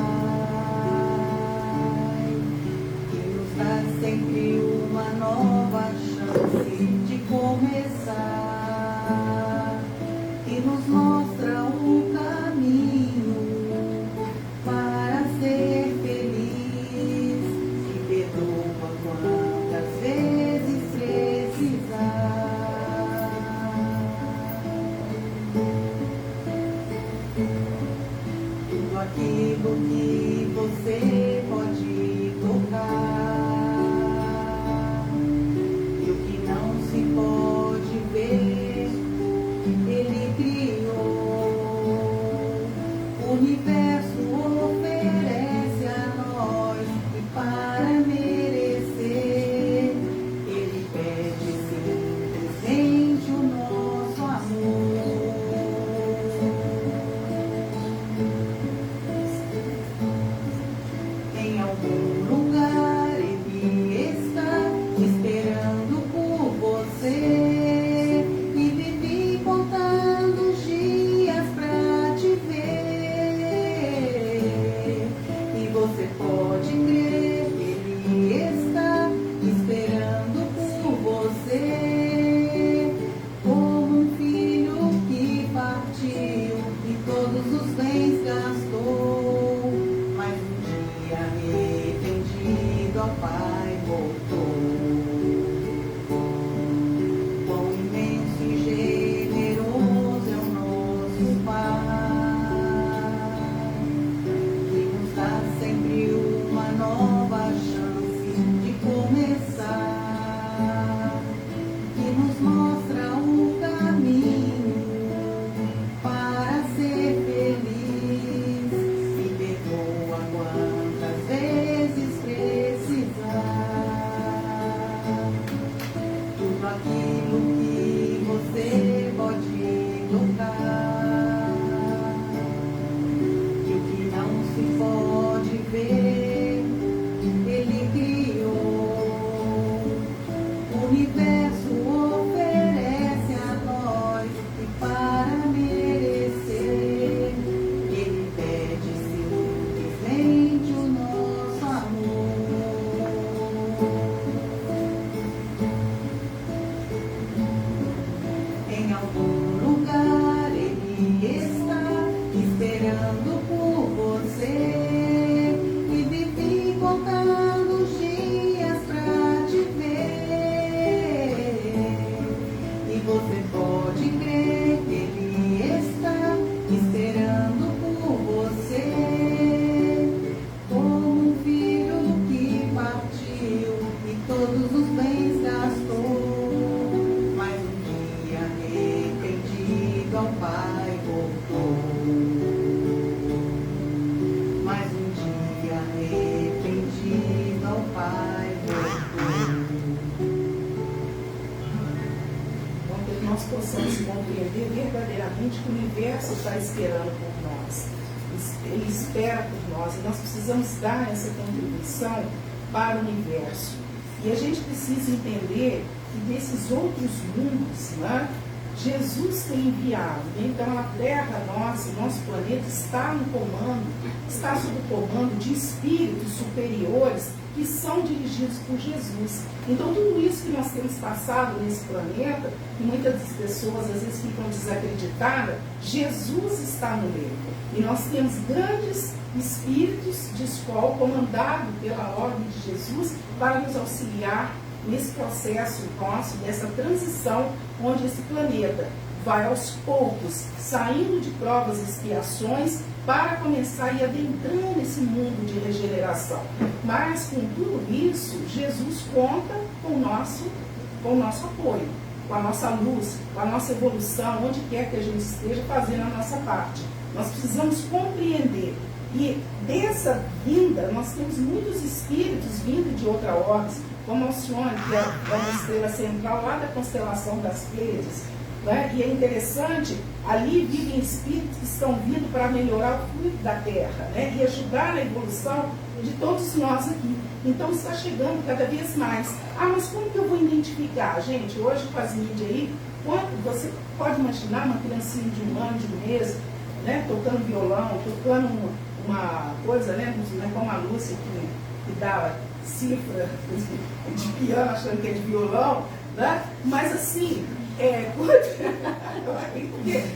que nos dá sempre uma nova chance de começar, e nos mostra um caminho para ser feliz, e perdoa quantas vezes precisar. Tudo aquilo que você pode tocar e o que não se pode ver, Ele criou. O universo oferece a nós e para merecer, Ele pede simplesmente o nosso amor. tocar. E o que não se pode ver, Ele criou. O universo oferece a nós e para merecer, Ele pede simplesmente o nosso amor. Em algum lugar Ele está esperando por você e vive contando os dias pra te ver. E você pode crer que Ele está esperando por você, como um filho que partiu e todos os bens gastou, mas um dia arrependido ao Pai voltou. Mas um dia arrependido ao Pai voltou. Onde nós possamos compreender verdadeiramente que o universo está esperando por nós. Ele espera por nós e nós precisamos dar essa contribuição para o universo. E a gente precisa entender que desses outros mundos, né, Jesus tem enviado. Então a Terra nossa, o nosso planeta está no comando, está sob o comando de espíritos superiores que são dirigidos por Jesus. Então tudo isso que nós temos passado nesse planeta, que muitas das pessoas às vezes ficam desacreditadas, Jesus está no meio. E nós temos grandes espíritos de escola comandados pela ordem de Jesus para nos auxiliar nesse processo nosso, dessa transição, onde esse planeta vai aos poucos saindo de provas e expiações para começar a ir adentrando esse mundo de regeneração. Mas com tudo isso, Jesus conta com o nosso apoio, com a nossa luz, com a nossa evolução, onde quer que a gente esteja fazendo a nossa parte. Nós precisamos compreender. E dessa vinda, nós temos muitos espíritos vindo de outra ordem, como Alcione, que é uma estrela central lá da constelação das Pleiades, né? E é interessante, ali vivem espíritos que estão vindo para melhorar o fluido da Terra, né? E ajudar na evolução de todos nós aqui. Então está chegando cada vez mais. Ah, mas como que eu vou identificar? Gente, hoje com as mídias aí, você pode imaginar uma criancinha de 1 ano, de 1 mês, né? Tocando violão, tocando uma coisa, né? Como a Lúcia que dá cifra de piano achando que é de violão, né? Mas assim,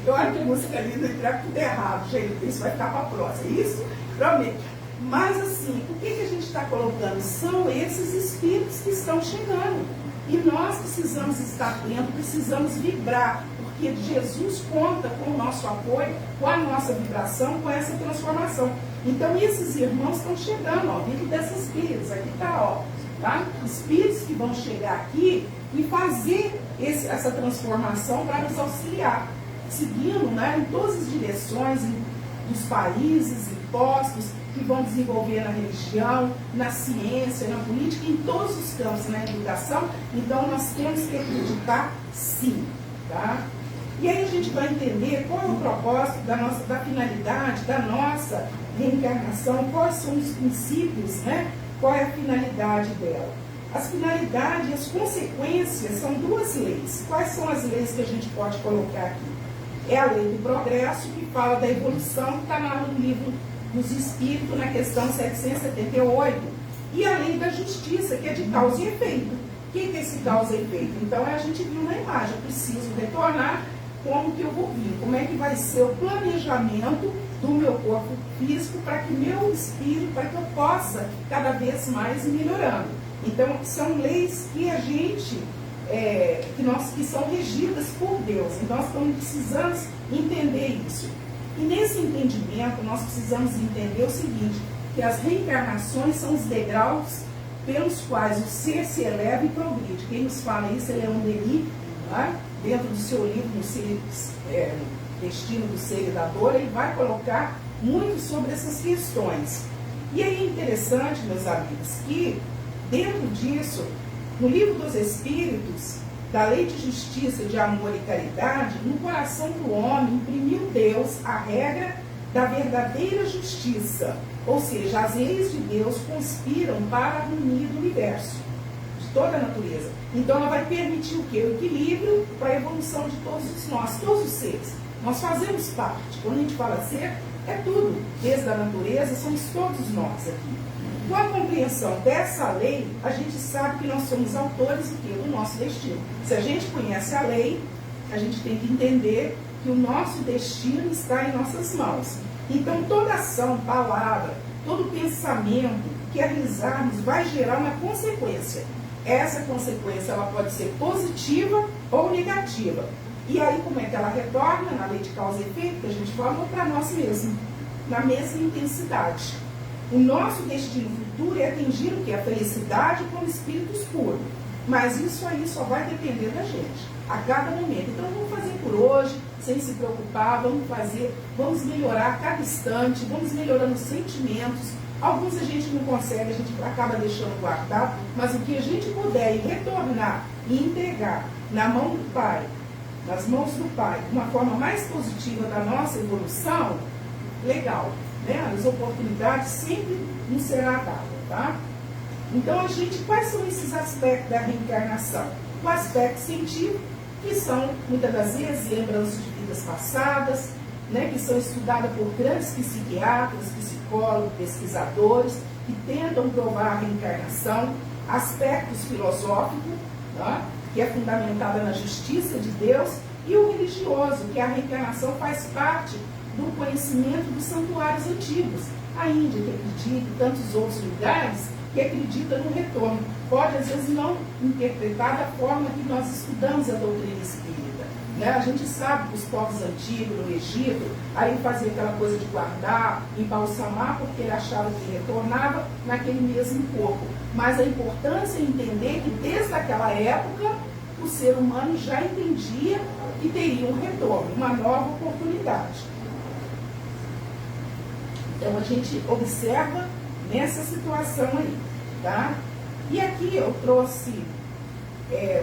eu acho que a música ali não entrar tudo errado, gente, isso vai ficar para a próxima, isso prometo. Mas assim, o que a gente está colocando? São esses espíritos que estão chegando. E nós precisamos estar atentos, precisamos vibrar, porque Jesus conta com o nosso apoio, com a nossa vibração, com essa transformação. Então esses irmãos estão chegando, ó, vindo desses espíritos, aqui está, ó, tá? Espíritos que vão chegar aqui e fazer essa transformação para nos auxiliar, seguindo, né, em todas as direções, dos países e postos que vão desenvolver na religião, na ciência, na política, em todos os campos, na educação. Então nós temos que acreditar sim, tá? E aí a gente vai entender qual é o propósito da finalidade da nossa reencarnação, quais são os princípios, né? Qual é a finalidade dela. As finalidades e as consequências são 2 leis. Quais são as leis que a gente pode colocar aqui? É a lei do progresso, que fala da evolução, que está no livro dos Espíritos, na questão 778. E a lei da justiça, que é de causa e efeito. O que é esse causa e efeito? Então a gente viu na imagem, eu preciso retornar, como que eu vou vir, como é que vai ser o planejamento do meu corpo físico para que meu espírito, para que eu possa cada vez mais ir melhorando. Então são leis que a gente, que são regidas por Deus. Então nós estamos precisando entender isso. E nesse entendimento nós precisamos entender o seguinte, que as reencarnações são os degraus pelos quais o ser se eleva e progride. Quem nos fala isso é Leon Denis, né? Dentro do seu livro, Destino do Ser e da Dor, ele vai colocar muito sobre essas questões. E aí é interessante, meus amigos, que dentro disso, no Livro dos Espíritos, da lei de justiça, de amor e caridade, no coração do homem imprimiu Deus a regra da verdadeira justiça. Ou seja, as leis de Deus conspiram para a harmonia do universo, de toda a natureza. Então ela vai permitir o quê? O equilíbrio para a evolução de todos os seres. Nós fazemos parte. Quando a gente fala ser, é tudo. Desde a natureza, somos todos nós aqui. Com a compreensão dessa lei, a gente sabe que nós somos autores do nosso destino. Se a gente conhece a lei, a gente tem que entender que o nosso destino está em nossas mãos. Então, toda ação, palavra, todo pensamento que realizarmos vai gerar uma consequência. Essa consequência ela pode ser positiva ou negativa. E aí, como é que ela retorna na lei de causa e efeito, que a gente falou, para nós mesmos, na mesma intensidade. O nosso destino futuro é atingir o que? A felicidade como espíritos puros. Mas isso aí só vai depender da gente, a cada momento. Então vamos fazer por hoje, sem se preocupar, vamos melhorar a cada instante, vamos melhorando os sentimentos. Alguns a gente não consegue, a gente acaba deixando guardado, mas o que a gente puder retornar e entregar na mão do Pai, nas mãos do Pai, de uma forma mais positiva da nossa evolução, legal. As oportunidades sempre nos será dada, tá? Então, quais são esses aspectos da reencarnação? O aspecto científico, que são, muitas das vezes, lembranças de vidas passadas, que são estudadas por grandes psiquiatras, psicólogos, pesquisadores, que tentam provar a reencarnação. Aspectos filosóficos, tá? Que é fundamentada na justiça de Deus, e o religioso, que a reencarnação faz parte do conhecimento dos santuários antigos. A Índia, que acredita, e tantos outros lugares que acreditam no retorno. Pode, às vezes, não interpretar da forma que nós estudamos a doutrina espírita. A gente sabe que os povos antigos, no Egito, aí fazia aquela coisa de guardar, embalsamar, porque ele achava que retornava naquele mesmo corpo. Mas a importância é entender que, desde aquela época, o ser humano já entendia que teria um retorno, uma nova oportunidade. Então, a gente observa nessa situação aí, tá? E aqui eu trouxe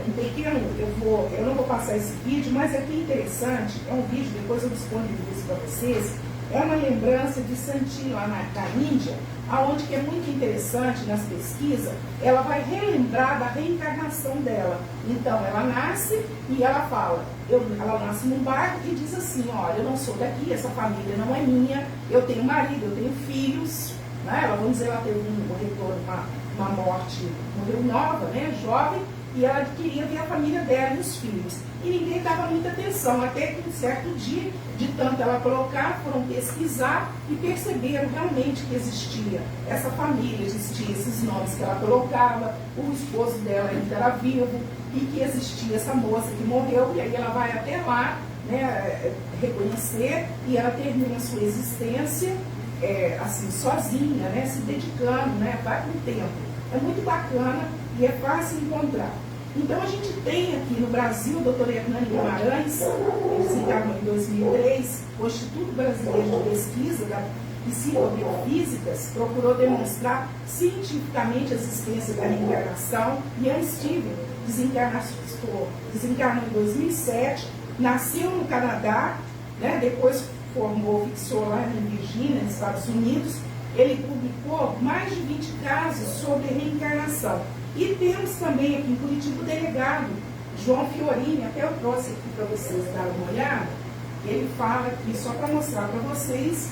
um pequeno, eu não vou passar esse vídeo, mas aqui é interessante, é um vídeo, depois eu disponibilizo para vocês, é uma lembrança de Santi lá na Índia, aonde que é muito interessante nas pesquisas, ela vai relembrar da reencarnação dela. Então, ela nasce e ela fala, ela nasce num bairro e diz assim, olha, eu não sou daqui, essa família não é minha, eu tenho marido, eu tenho filhos, ela, vamos dizer, ela teve um retorno, uma morte, morreu nova, jovem, e ela queria ver a família dela e os filhos. E ninguém dava muita atenção, até que um certo dia, de tanto ela colocar, foram pesquisar e perceberam realmente que existia essa família, existia esses nomes que ela colocava, o esposo dela ainda era vivo, e que existia essa moça que morreu, e aí ela vai até lá, reconhecer, e ela termina a sua existência, assim, sozinha, se dedicando, vai com o tempo. É muito bacana e é fácil encontrar. Então, a gente tem aqui no Brasil o Dr. Hernani Guimarães, ele desencarnou em 2003, o Instituto Brasileiro de Pesquisa da Psicobiofísicas procurou demonstrar cientificamente a existência da reencarnação. Ian Steven desencarnou em 2007, nasceu no Canadá, depois fixou lá em Virgínia, nos Estados Unidos. Ele publicou mais de 20 casos sobre reencarnação. E temos também aqui em Curitiba o delegado João Fiorini, até eu trouxe aqui para vocês darem uma olhada. Ele fala aqui, só para mostrar para vocês,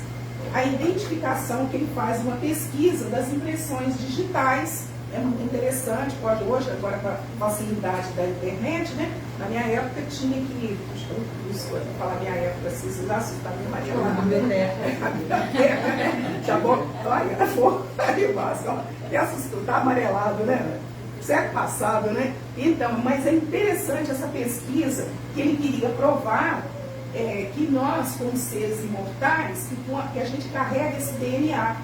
a identificação que ele faz, uma pesquisa das impressões digitais. É muito interessante, pode hoje, agora com a facilidade da internet, Na minha época tinha que, falar minha época, se vocês assustam, minha Maria já vou, olha, aí basta, me assustou, tá amarelado, Século passado, Então, mas é interessante essa pesquisa, que ele queria provar que nós, como seres imortais, que a gente carrega esse DNA.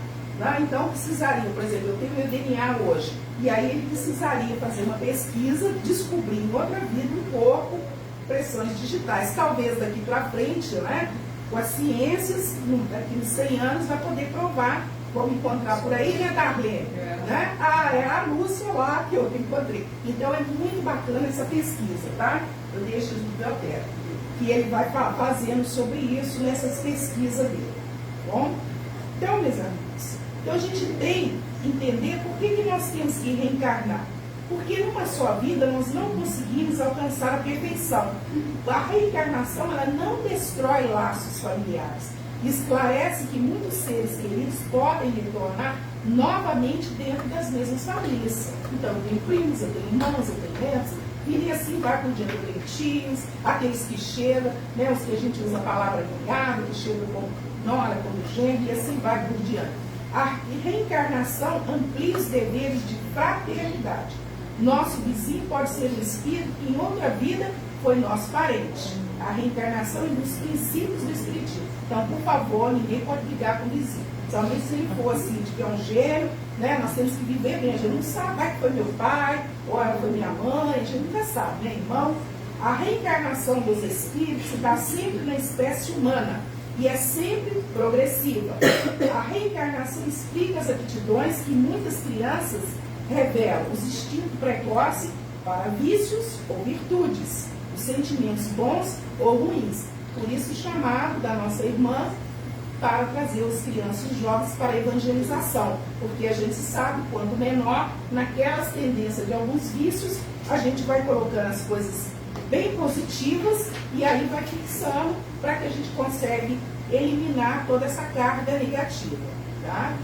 Então, precisaria, por exemplo, eu tenho meu DNA hoje, e aí ele precisaria fazer uma pesquisa, descobrir em outra vida um corpo, impressões digitais. Talvez daqui para frente, com as ciências, daqui uns 100 anos, vai poder provar vamos encontrar por aí, né, Darlene? Né? Ah, é a Lúcia lá que eu encontrei. Então é muito bacana essa pesquisa, tá? Eu deixo no biblioteca. Que ele vai fazendo sobre isso nessas pesquisas dele. Tá bom? Então, meus amigos, então a gente tem que entender por que nós temos que reencarnar. Porque numa só vida nós não conseguimos alcançar a perfeição. A reencarnação, ela não destrói laços familiares. Esclarece que muitos seres queridos podem retornar novamente dentro das mesmas famílias. Então, eu tenho primos, eu tenho irmãos, eu tenho netos, e assim vai por diante. Eu tenho tios, aqueles que chegam, né, os que a gente usa a palavra cunhado, que chegam como nora, como genro, e assim vai por diante. A reencarnação amplia os deveres de fraternidade. Nosso vizinho pode ser um espírito que em outra vida foi nosso parente. A reencarnação é um dos princípios do espiritismo. Então, por favor, ninguém pode brigar com o vizinho. Somente se ele for assim, de que é um gênio, né, nós temos que viver bem. A gente não sabe, vai que foi meu pai, ou foi minha mãe, a gente nunca sabe, né, irmão? A reencarnação dos espíritos se dá sempre na espécie humana e é sempre progressiva. A reencarnação explica as aptidões que muitas crianças revelam, os instintos precoces para vícios ou virtudes, os sentimentos bons ou ruins. Por isso, chamado da nossa irmã para trazer os crianças e jovens para a evangelização, porque a gente sabe, quanto menor, naquelas tendências de alguns vícios, a gente vai colocando as coisas bem positivas e aí vai fixando para que a gente consiga eliminar toda essa carga negativa, tá?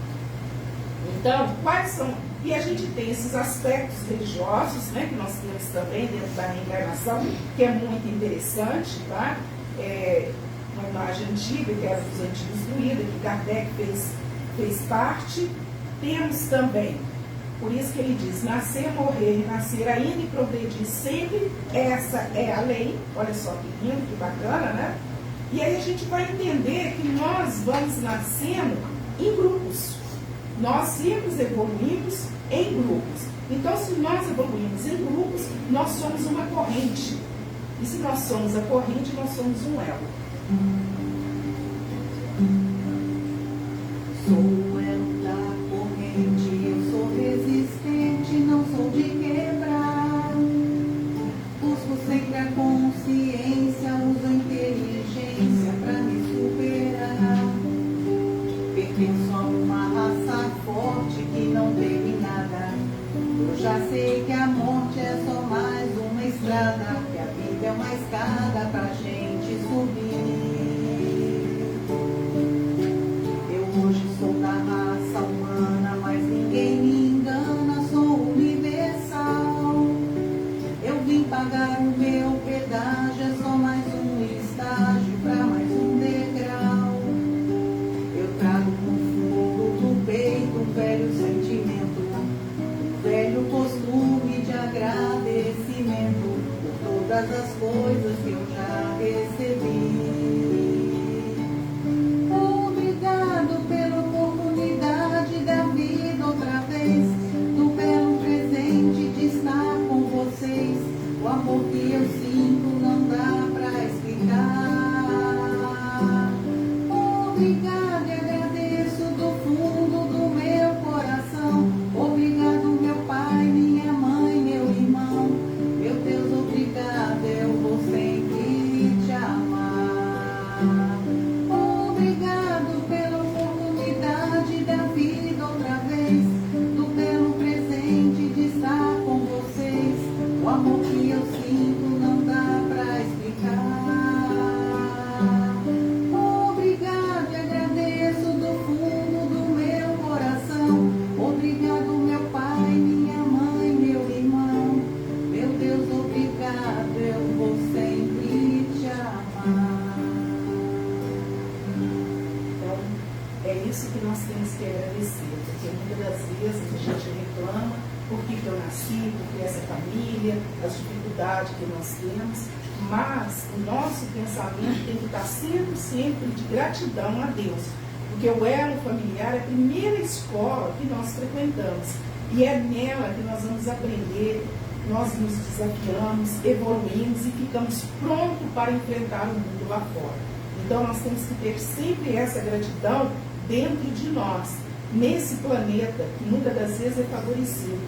Então, quais são... E a gente tem esses aspectos religiosos, né, que nós temos também dentro da reencarnação, que é muito interessante, tá? Uma imagem antiga, que era dos antigos druidas, que Kardec fez parte. Temos também, por isso que ele diz, nascer, morrer, nascer ainda e progredir sempre, essa é a lei. Olha só que lindo, que bacana, né? E aí a gente vai entender que nós vamos nascendo em grupos. Nós sempre evoluímos em grupos. Então, se nós evoluímos em grupos, nós somos uma corrente. E se nós somos a corrente, nós somos um elo. Sou o elo da corrente, eu sou resistente, não sou de quebrar. Busco sempre a consciência, uso a inteligência para me superar. Pertenço a uma raça forte que não teme nada. Eu já sei que a morte é só mais uma estrada, que a vida é uma escada pra gente subir. Eu hoje sou da raça humana, mas ninguém me engana, sou universal. Eu vim pagar o meu pedágio, é só mais um estágio pra mais um degrau. Eu trago no fundo do peito um velho sentimento, um velho costume de agradecimento por todas as coisas que eu já recebi. Obrigado pela oportunidade da vida outra vez, do belo presente de estar com vocês. O amor que eu sinto não dá pra explicar. Obrigado e agradeço do fundo do meu coração. Obrigado, meu pai, minha mãe, meu irmão. Meu Deus, obrigado, eu vou sempre te amar. Obrigado pela oportunidade da vida outra vez, do belo presente de estar com vocês. O amor que eu sinto não dá pra explicar. Obrigado e agradeço do fundo do meu coração. Obrigado, meu pai, minha mãe, meu irmão. Meu Deus, obrigado, eu vou sempre te amar. Então, é isso que nós temos que agradecer, porque muitas das vezes a gente reclama por que eu nasci, por que essa família, as dificuldades que nós temos, mas o nosso pensamento tem que estar sempre de gratidão a Deus, porque o elo familiar é a primeira escola que nós frequentamos, e é nela que nós vamos aprender, nós nos desafiamos, evoluímos e ficamos prontos para enfrentar o mundo lá fora. Então nós temos que ter sempre essa gratidão dentro de nós. nesse planeta que muitas das vezes é favorecido.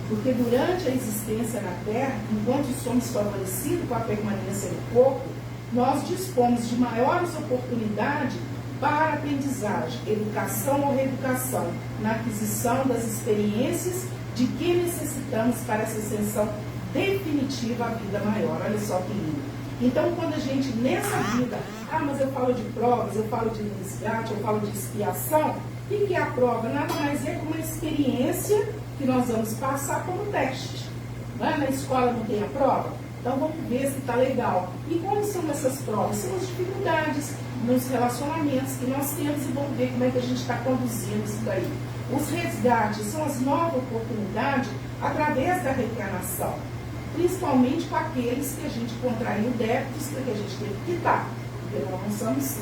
Porque durante a existência na Terra, enquanto somos favorecidos com a permanência no corpo, nós dispomos de maiores oportunidades para aprendizagem, educação ou reeducação, na aquisição das experiências de que necessitamos para essa ascensão definitiva à vida maior. Olha só que lindo. Então, quando a gente, nessa vida, mas eu falo de provas, eu falo de resgate, eu falo de expiação, o que é a prova? Nada mais é que uma experiência que nós vamos passar como teste. Na escola não tem a prova? Então vamos ver se está legal. E quais são essas provas? São as dificuldades nos relacionamentos que nós temos e vamos ver como é que a gente está conduzindo isso daí. Os resgates são as novas oportunidades através da reencarnação, principalmente com aqueles que a gente contraiu débitos que a gente teve que quitar. Porque nós não somos,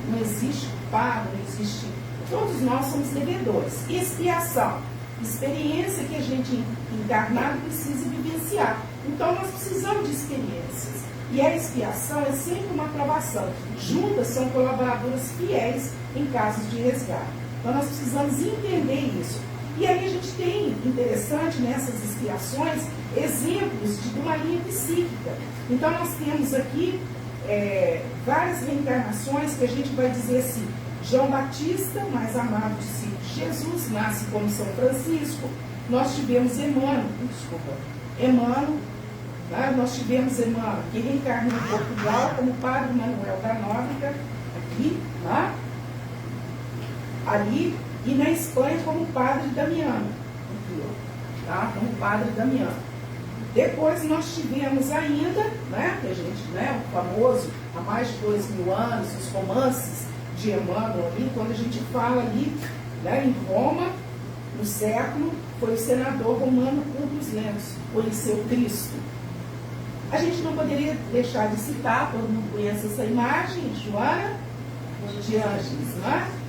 não existe pago, não existe. Todos nós somos devedores. Expiação, experiência que a gente encarnado precisa vivenciar. Então nós precisamos de experiências. E a expiação é sempre uma aprovação. Juntas são colaboradoras fiéis em casos de resgate. Então nós precisamos entender isso. E aí a gente tem, interessante nessas expiações, exemplos de uma linha psíquica. Então nós temos aqui várias reencarnações que a gente vai dizer assim: João Batista, mais amado discípulo de Jesus, nasce como São Francisco. Nós tivemos Emmanuel, nós tivemos Emmanuel, que reencarnou em Portugal como Padre Manuel da Nóbrega, aqui, ali, e na Espanha como Padre Damiano, aqui, como Padre Damiano. Depois nós tivemos ainda, que a gente, o famoso, há mais de 2000 anos, os romances de Emmanuel ali, quando a gente fala ali, em Roma, no século, foi o senador romano Publius Lentulus, conheceu Cristo. A gente não poderia deixar de citar, todo mundo conhece essa imagem, Joana de Ângeles,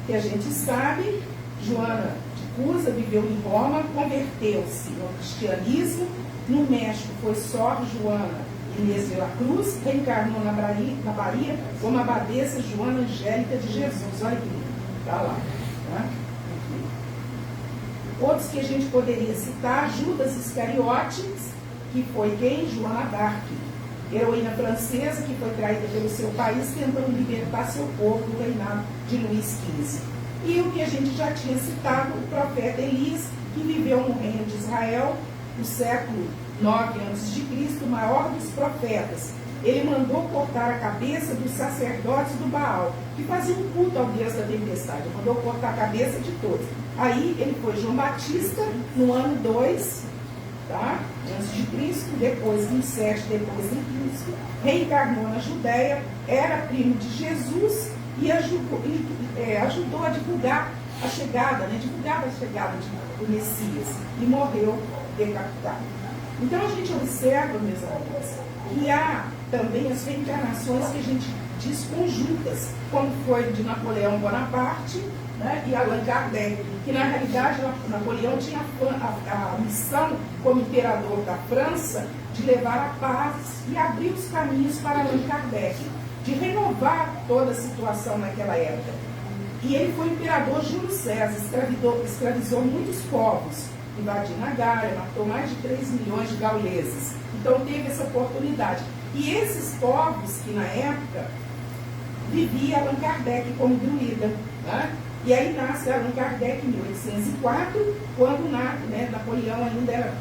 que a gente sabe, Joana de Cusa viveu em Roma, converteu-se no cristianismo, no México foi só Joana Inês de la Cruz, reencarnou na Bahia como abadesa Joana Angélica de Jesus. Olha aqui, está lá. Outros que a gente poderia citar, Judas Iscariotes, que foi quem? Joana d'Arc, heroína francesa que foi traída pelo seu país, tentando libertar seu povo do reinado de Luís XV. E o que a gente já tinha citado, o profeta Elias, que viveu no reino de Israel, no século 9 a.C., o maior dos profetas. Ele mandou cortar a cabeça dos sacerdotes do Baal, que faziam culto ao Deus da tempestade. Ele mandou cortar a cabeça de todos. Aí ele foi João Batista, no ano 2, antes de Cristo, depois 27 depois de Cristo, reencarnou na Judéia, era primo de Jesus e ajudou a divulgar a chegada, divulgava a chegada do Messias, e morreu decapitado. Então a gente observa, meus amigos, que há também as reencarnações que a gente diz conjuntas, como foi de Napoleão Bonaparte, e Allan Kardec, que na realidade Napoleão tinha a missão como imperador da França de levar a paz e abrir os caminhos para Allan Kardec, de renovar toda a situação naquela época. E ele foi imperador Júlio César, escravizou muitos povos, invadiu a Gália, matou mais de 3 milhões de gauleses. Então teve essa oportunidade. E esses povos que na época vivia Allan Kardec como druida. E aí nasce Allan Kardec em 1804, quando Napoleão ainda era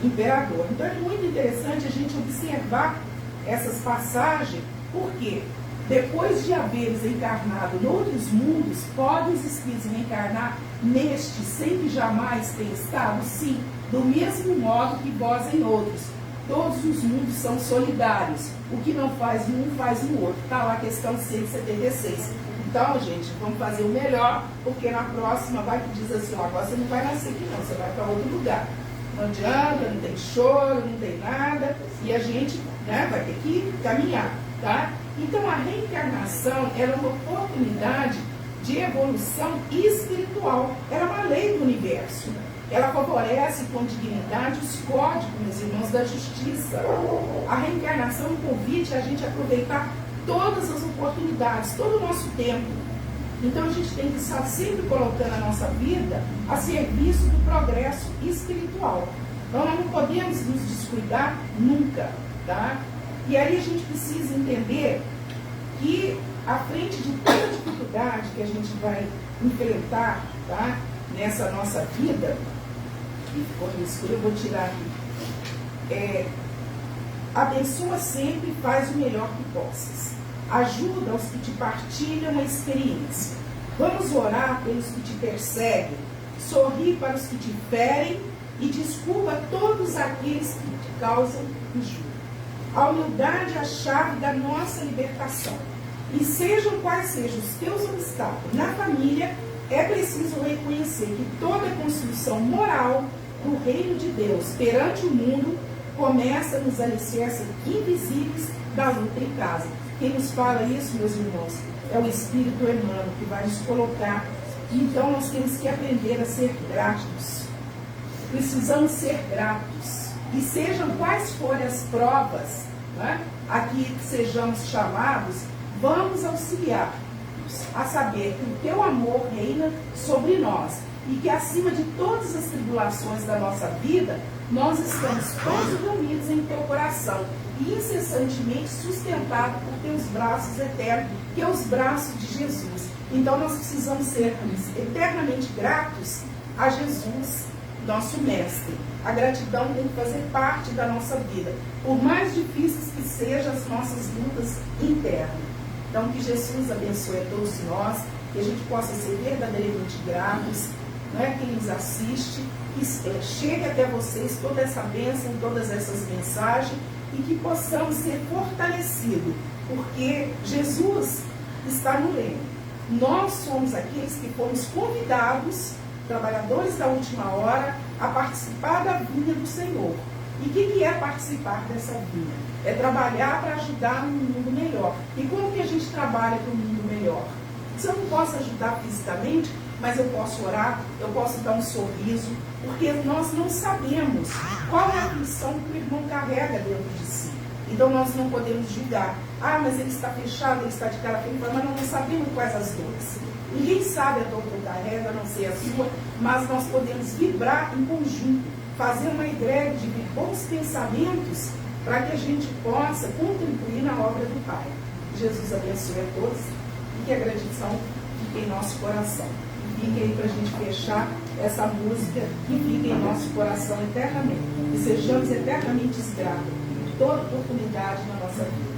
imperador. Então é muito interessante a gente observar essas passagens, porque depois de haveres encarnado em outros mundos, podem os espíritos reencarnar neste, sem que jamais tenham estado? Sim, do mesmo modo que vós em outros. Todos os mundos são solidários. O que não faz um, faz o outro. Está lá a questão 176. Então, gente, vamos fazer o melhor, porque na próxima vai que diz assim, agora você não vai nascer aqui não, você vai para outro lugar. Não adianta, não tem choro, não tem nada, e a gente vai ter que caminhar, Então, a reencarnação ela é uma oportunidade de evolução espiritual. Ela é uma lei do universo. Ela favorece com dignidade os códigos, meus irmãos, da justiça. A reencarnação é um convite a gente aproveitar todas as oportunidades, todo o nosso tempo. Então a gente tem que estar sempre colocando a nossa vida a serviço do progresso espiritual. Então nós não podemos nos descuidar nunca, tá? E aí a gente precisa entender que à frente de toda dificuldade que a gente vai enfrentar, tá? Nessa nossa vida, e ficou no escuro, eu vou tirar aqui. Abençoa sempre e faz o melhor que possas. Ajuda os que te partilham a experiência. Vamos orar pelos que te perseguem. Sorri para os que te ferem e desculpa todos aqueles que te causam injúria. A humildade é a chave da nossa libertação. E sejam quais sejam os teus obstáculos na família, é preciso reconhecer que toda construção moral do reino de Deus perante o mundo começa nos alicerces invisíveis da luta em casa. Quem nos fala isso, meus irmãos, é o Espírito Emmanuel, que vai nos colocar. Então nós temos que aprender a ser gratos. Precisamos ser gratos. E sejam quais forem as provas, né, a que sejamos chamados, vamos auxiliar a saber que o teu amor reina sobre nós e que acima de todas as tribulações da nossa vida, nós estamos todos reunidos em teu coração e incessantemente sustentados por teus braços eternos, que é os braços de Jesus. Então nós precisamos ser eternamente gratos a Jesus, nosso Mestre. A gratidão tem que fazer parte da nossa vida, por mais difíceis que sejam as nossas lutas internas. Então que Jesus abençoe a todos nós, que a gente possa ser verdadeiramente gratos, né, quem nos assiste, que chegue até vocês toda essa bênção, todas essas mensagens, e que possamos ser fortalecidos, porque Jesus está no reino. Nós somos aqueles que fomos convidados, trabalhadores da última hora, a participar da vinha do Senhor. E o que é participar dessa vinha? É trabalhar para ajudar um mundo melhor. E como que a gente trabalha para um mundo melhor? Se eu não posso ajudar fisicamente, mas eu posso orar, eu posso dar um sorriso, porque nós não sabemos qual é a missão que o irmão carrega dentro de si. Então nós não podemos julgar. Ah, mas ele está fechado, ele está de cara feita, mas nós não sabemos quais as dores. Ninguém sabe a dor que eu carrego, a não ser a sua, mas nós podemos vibrar em conjunto, fazer uma egrégora de bons pensamentos para que a gente possa contribuir na obra do Pai. Jesus abençoe a todos e que a gratidão fique em nosso coração. Fique aí para a gente fechar essa música que fique em nosso coração eternamente. E sejamos eternamente gratos por toda oportunidade na nossa vida.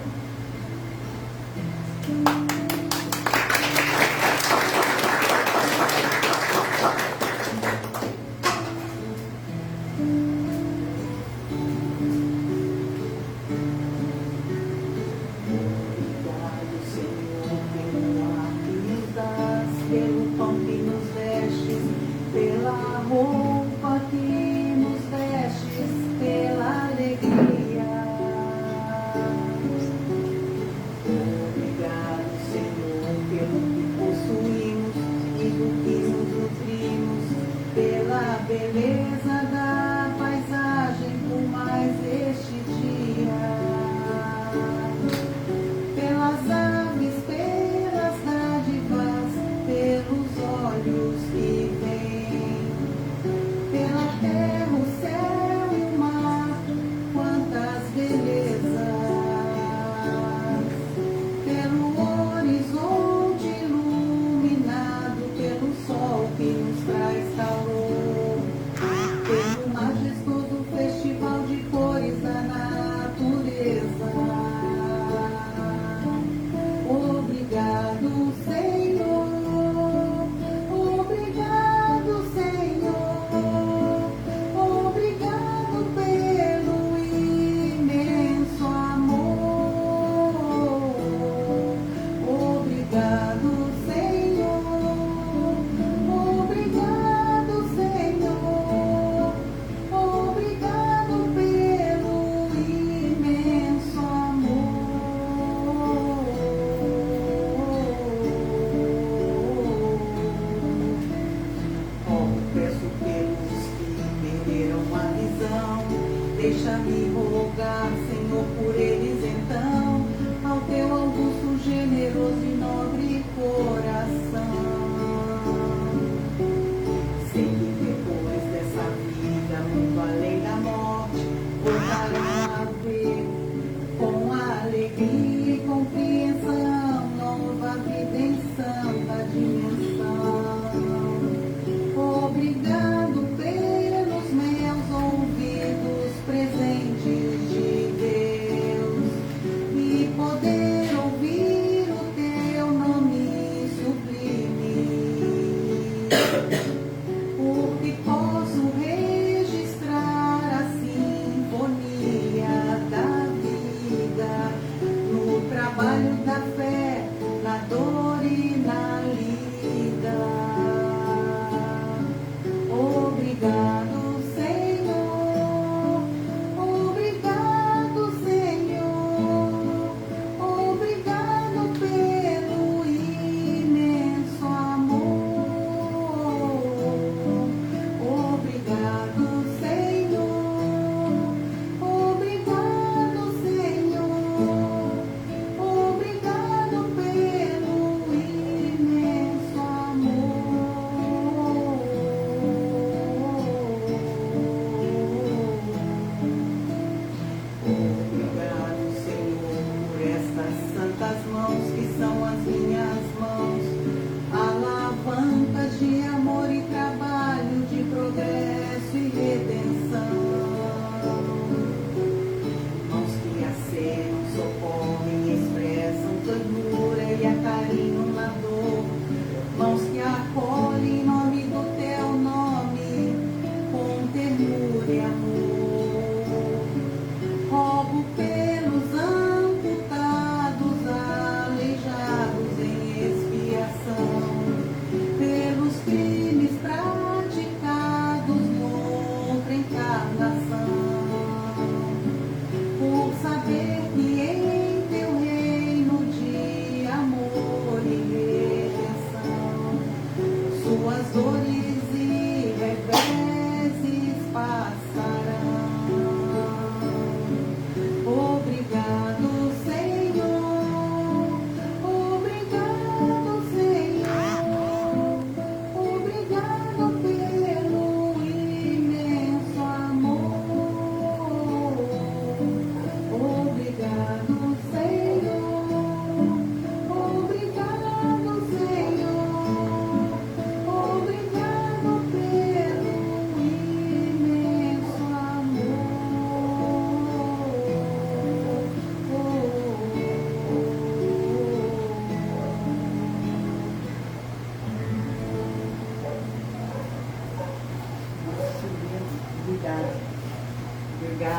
Pelo pão que nos vestes, pela roupa que nos vestes, pela alegria. Obrigado, Senhor, pelo que possuímos e do que nos nutrimos, pela beleza da paisagem por mais este dia. Pelas aves, pelas dádivas, pelos olhos que vêm, pela terra, o céu e o mar, quantas belezas, pelo horizonte iluminado, pelo sol que nos traz calor, pelo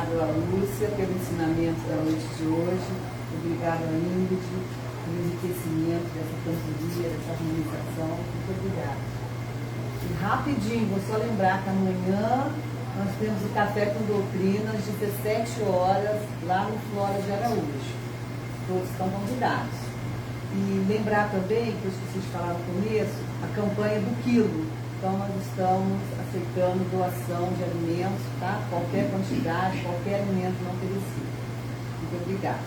Obrigado a Lúcia pelo ensinamento da noite de hoje. Obrigado a Ingrid pelo enriquecimento dessa cantoria, dessa harmonização. Muito obrigada. E rapidinho, vou só lembrar que amanhã nós temos o Café com Doutrinas, 17 horas, lá no Flora de Araújo. Todos estão convidados. E lembrar também, que eu esqueci de falar no começo, a campanha do quilo. Então, nós estamos aceitando doação de alimentos, tá? Qualquer quantidade, qualquer alimento não perecível. Muito obrigada.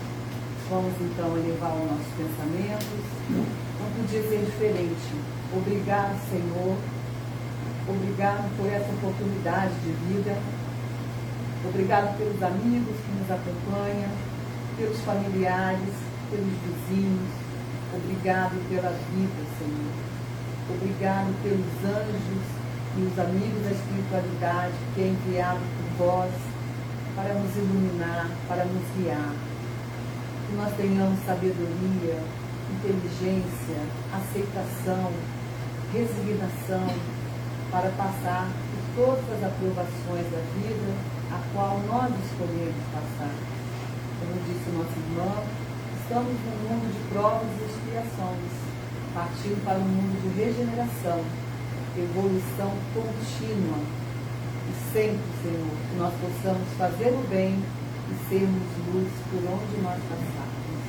Vamos, então, elevar os nossos pensamentos. Não podia ser diferente. Obrigado, Senhor. Obrigado por essa oportunidade de vida. Obrigado pelos amigos que nos acompanham, pelos familiares, pelos vizinhos. Obrigado pela vida, Senhor. Obrigado pelos anjos e os amigos da espiritualidade que é enviado por vós para nos iluminar, para nos guiar. Que nós tenhamos sabedoria, inteligência, aceitação, resignação para passar por todas as aprovações da vida a qual nós escolhemos passar. Como disse nossa irmã, estamos num mundo de provas e expiações, partindo para um mundo de regeneração, evolução contínua. E sempre, Senhor, que nós possamos fazer o bem e sermos luz por onde nós passarmos.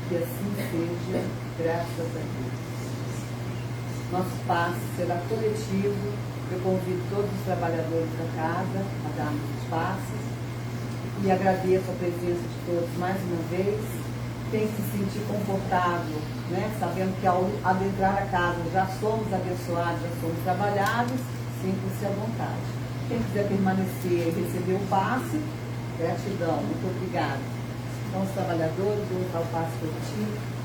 Que assim seja, graças a Deus. Nosso passe será coletivo. Eu convido todos os trabalhadores da casa a darmos os passes e agradeço a presença de todos mais uma vez. Quem se sentir confortável, né, sabendo que ao adentrar a casa já somos abençoados, já somos trabalhados, sinta-se à vontade. Quem quiser permanecer e receber o passe, gratidão, muito obrigada. Então, os trabalhadores, vão usar o passe coletivo.